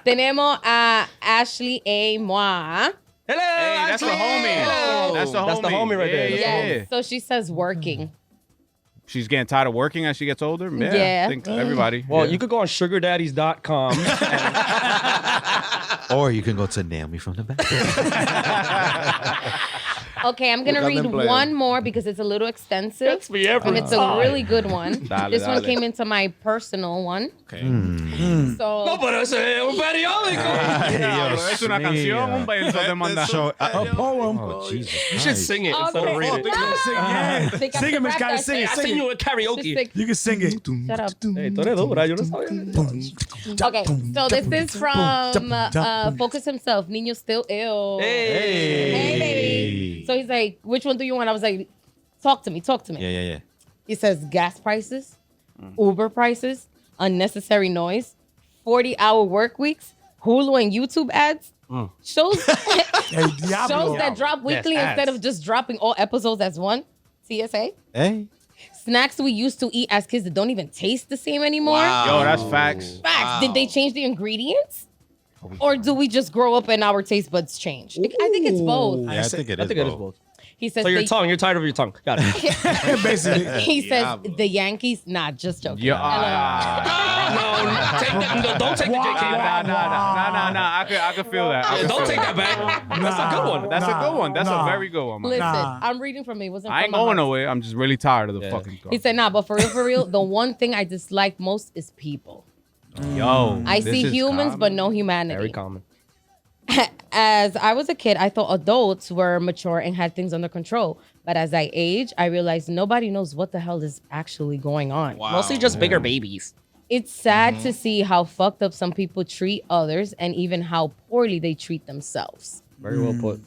S4: tenemos a Ashley A. Moa.
S2: Hello,
S1: Hey, that's the
S2: Ashley.
S1: homie.
S2: Hello.
S1: That's the homie.
S2: That's the homie right there.
S1: Yeah,
S2: That's the
S1: yeah.
S4: Yes. So she says working.
S1: She's getting tired of working as she gets older. Yeah.
S4: Yeah.
S1: I think everybody.
S2: Well,
S1: yeah.
S2: you could go on sugardaddies.com.
S3: Or you can go to Nail Me from the Back.
S4: Okay, I'm gonna
S1: Look at
S4: read
S1: them playing.
S4: one more because it's a little extensive.
S2: That's me every
S4: and it's a
S2: time.
S4: really good one.
S1: Dale,
S4: This one
S1: dale.
S4: came into my personal one.
S5: Okay.
S4: So
S2: No, pero ese es un periódico.
S1: Diablo, es una canción, un verso te manda.
S3: So,
S6: A poem.
S3: oh, Jesus.
S2: You should sing it instead of read it.
S4: Think I
S6: Sing it,
S4: can
S6: Miss
S4: rap
S6: Cari,
S4: that
S6: sing
S4: shit.
S6: it,
S2: I
S6: sing
S2: sing
S6: it.
S2: you a karaoke.
S4: Just
S6: You can sing it.
S4: Shut up.
S2: Hey, tú eres dura, yo no sabía.
S4: Okay, so this is from Focus Himself. Niño still ill. Hey. So he's like, which one do you want? I was like, talk to me.
S3: Yeah.
S4: He says gas prices, Uber prices, unnecessary noise, 40-hour work weeks, Hulu and YouTube ads, shows
S6: El diablo.
S4: shows that drop weekly
S2: Yes,
S4: instead
S2: ads.
S4: of just dropping all episodes as one. TSA.
S3: Hey.
S4: Snacks we used to eat as kids that don't even taste the same anymore.
S5: Wow.
S1: Yo, that's facts.
S4: Facts.
S5: Wow.
S4: Did they change the ingredients? Or do we just grow up and our taste buds change? I think it's both.
S3: Yeah, I think it
S2: I
S3: is.
S2: think it is
S3: both.
S2: both.
S4: He says
S2: So your
S4: they-
S2: tongue, you're tired of your tongue. Got it.
S6: Basically.
S4: he says
S5: Diablo.
S4: the Yankees. Nah, just joking.
S1: Yeah.
S2: No, don't take the JK back.
S1: Nah. I could feel that. I could
S2: Don't
S1: feel
S2: take that back. That's a good one.
S1: That's a good one. That's
S6: Nah.
S1: a very good one, man.
S4: Listen,
S6: Nah.
S4: I'm reading from it. It wasn't
S1: I ain't
S4: from my
S1: going
S4: heart.
S1: nowhere. I'm just really tired of the
S2: Yeah.
S1: fucking car.
S4: He said, nah, but for real, the one thing I dislike most is people.
S1: Yo,
S4: I
S1: this
S4: see
S1: is
S4: humans,
S1: common.
S4: but no humanity.
S2: Very common.
S4: As I was a kid, I thought adults were mature and had things under control. But as I age, I realized nobody knows what the hell is actually going on.
S5: Wow.
S2: Mostly just bigger babies.
S4: It's sad to see how fucked up some people treat others and even how poorly they treat themselves.
S2: Very well put.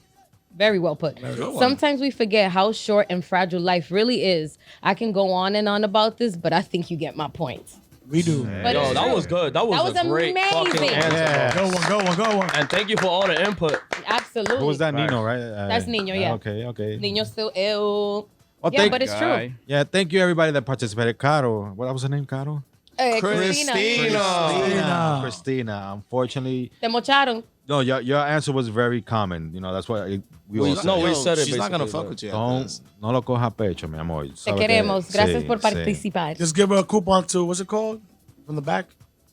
S4: Very well put. Sometimes we forget how short and fragile life really is. I can go on and on about this, but I think you get my point.
S6: We do.
S4: But
S2: Yo,
S4: it's
S2: that
S4: true.
S2: was good. That was
S4: That
S2: a
S4: was
S2: great fucking
S4: amazing.
S2: answer. bro.
S6: Go one.
S2: And thank you for all the input.
S4: Absolutely.
S3: Who was that? Nino, right?
S4: That's Nino, yeah.
S3: Okay.
S4: Niño still ill.
S3: Well,
S4: Yeah,
S3: thank-
S4: but it's true.
S1: Guy.
S3: Yeah, thank you everybody that participated. Caro, what was her name? Caro?
S4: Christina.
S3: Christina. Unfortunately,
S4: Te mocharon.
S3: no, your answer was very common. You know, that's what we all said.
S2: no, we
S5: Yo,
S2: said it
S5: She's not gonna
S2: basically,
S5: fuck with you.
S3: No lo coja a pecho, mi amor.
S4: Te
S3: Sabe que-
S4: queremos. Gracias
S3: sí,
S4: por
S3: sí.
S4: participar.
S6: Just give her a coupon to, what's it called? From the back?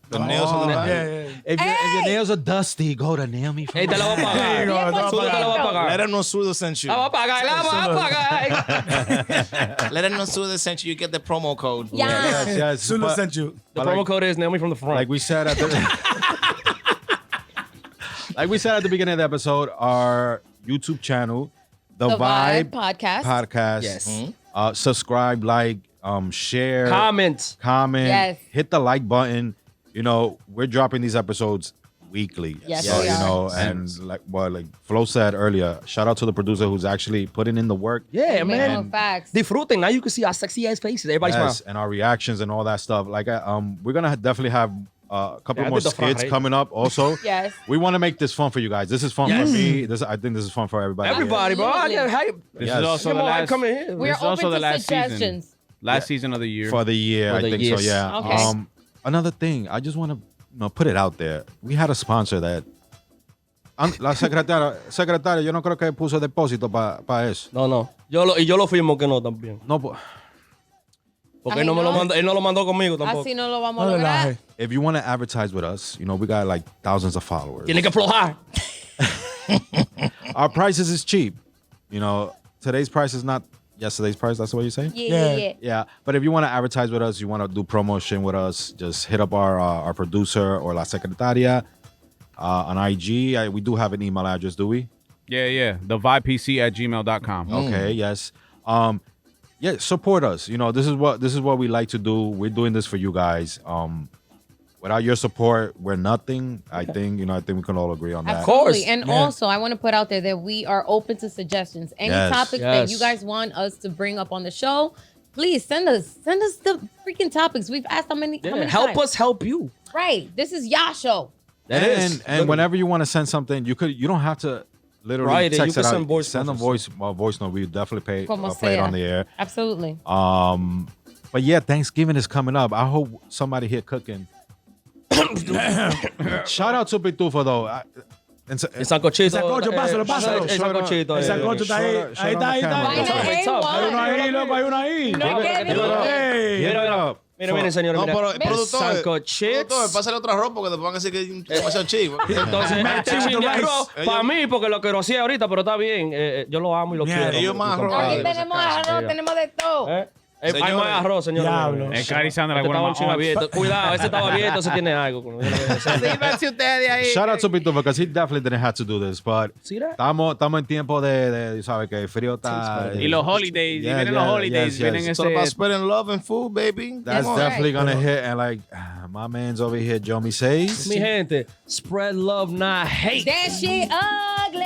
S5: The nails on the back.
S6: Yeah.
S3: If your nails are dusty, go to Nail Me from
S2: Hey, te la voy a
S6: There you
S2: pagar.
S6: go.
S4: Bien,
S2: Tú te la vas a
S5: Let
S2: pagar.
S5: them know Sudo sent you.
S2: La voy a pagar, la voy a pagar.
S5: Let them know Sudo sent you. You get the promo code.
S4: Yeah.
S3: Yes,
S6: Sula
S3: but
S6: sent you.
S2: The
S3: But
S2: promo
S3: like-
S2: code is Naomi from the front.
S3: like we said at the like we said at the beginning of the episode, our YouTube channel, The,
S4: The
S3: Vibe
S4: Podcast.
S3: Podcast.
S2: Yes.
S3: Subscribe, like, share,
S2: Comment.
S3: comment,
S4: Yes.
S3: hit the like button. You know, we're dropping these episodes weekly.
S4: Yes,
S3: so,
S4: we
S3: you
S4: are.
S3: know, and like Flo said earlier, shout out to the producer who's actually putting in the work.
S2: Yeah,
S4: No
S2: man.
S4: facts.
S2: Disfruten. Now you can see our sexy ass faces. Everybody
S3: Yes,
S2: smile.
S3: and our reactions and all that stuff. Like, we're gonna definitely have a couple
S2: Yeah, I
S3: more
S2: did the front,
S3: skits
S2: right?
S3: coming up. Also,
S4: Yes.
S3: we want to make this fun for you guys. This is fun
S2: Yes.
S3: for me. I think this is fun for everybody.
S2: Everybody, bro.
S4: Absolutely.
S2: How you,
S1: This
S3: Yes.
S1: is also
S2: come
S1: the
S2: on,
S1: last.
S2: come in here.
S4: We're
S1: This is also
S4: open
S1: the
S4: to
S1: last season.
S4: suggestions.
S1: Last season of the year.
S3: For the year.
S2: For
S3: I
S2: the
S3: think
S2: years.
S3: so. Yeah.
S4: Okay.
S3: Another thing, I just want to put it out there. We had a sponsor that. La secretaria, yo no creo que puso depósito para eso.
S2: No. Yo lo firmo que no también.
S3: No,
S2: Porque
S4: Ay,
S2: él no me lo
S4: no.
S2: mandó, él no lo mandó conmigo tampoco.
S4: Así no lo vamos a
S6: No
S4: lograr.
S6: relaje.
S3: if you want to advertise with us, you know, we got like thousands of followers.
S2: Tiene que aflojar.
S3: Our prices is cheap. You know, today's price is not yesterday's price. That's what you're saying?
S6: Yeah.
S3: Yeah, but if you want to advertise with us, you want to do promotion with us, just hit up our producer or La Secretaria on IG. We do have an email address, do we?
S1: Yeah. The vibepc@gmail.com.
S3: Okay, yes. Yeah, support us. You know, this is what we like to do. We're doing this for you guys. Without your support, we're nothing. I think we can all agree on that.
S4: Absolutely.
S2: course.
S4: And also, I want to put out there that we are open to suggestions. Any
S3: Yes.
S4: topics that
S2: Yes.
S4: you guys want us to bring up on the show, please send us the freaking topics. We've asked how many
S2: Help
S4: times?
S2: us help you.
S4: Right. This is y'all show.
S2: That is.
S3: And whenever you want to send something, you don't have to literally
S2: Write it.
S3: text
S2: You
S3: it
S2: can
S3: out.
S2: send voice
S3: send a
S2: notes.
S3: voice note. We definitely
S4: Como
S3: play it
S4: sea.
S3: on the air.
S4: Absolutely.
S3: But yeah, Thanksgiving is coming up. I hope somebody here cooking. Shout out to Pitufo though.
S2: El sancochito.
S6: sancocho, pásalo, pásalo.
S2: El sancochito.
S6: El sancocho está ahí. Ahí está, ahí está.
S4: Vaina
S2: What's up?
S6: Hay uno ahí, loco, hay uno ahí.
S4: No,
S2: Give it
S4: Kevin.
S6: Ey.
S2: Mira, miren, señor.
S5: No,
S2: Mira.
S5: pero
S2: El
S5: productor,
S2: sancochito.
S5: pásale otro arroz porque después van a decir que es demasiado chivo.
S2: Entonces, este
S6: with
S2: chin de
S6: the rice.
S2: arroz, para mí, porque lo quiero hacer ahorita, pero está bien. Yo lo amo y lo
S6: Mierda.
S2: quiero.
S5: Ellos más
S2: mi
S5: arroz.
S2: compadre.
S4: Aquí tenemos arroz, tenemos de todo.
S2: Hay
S5: Señores.
S2: más arroz, señor.
S6: Diablo.
S1: Es Carizandra,
S2: Este
S1: alguna
S2: estaba un
S1: más
S2: chin
S1: on.
S2: abierto. Cuidado, ese estaba abierto, ese tiene algo.
S1: Sírvanse ustedes de ahí.
S3: Shout out to Pitufo because he definitely didn't have to do this, but
S2: See that?
S3: estamos en tiempo de sabes que el frío está.
S1: Y los holidays,
S3: Yeah,
S1: vienen
S3: yeah,
S1: los holidays,
S3: yes,
S1: vienen
S3: yes.
S5: It's all about
S1: ese...
S5: spreading love and food, baby.
S3: That's
S4: Come on.
S3: definitely gonna hit, and like my man's over here, Jomi says.
S2: Mi gente, spread love, not hate.
S4: That shit ugly.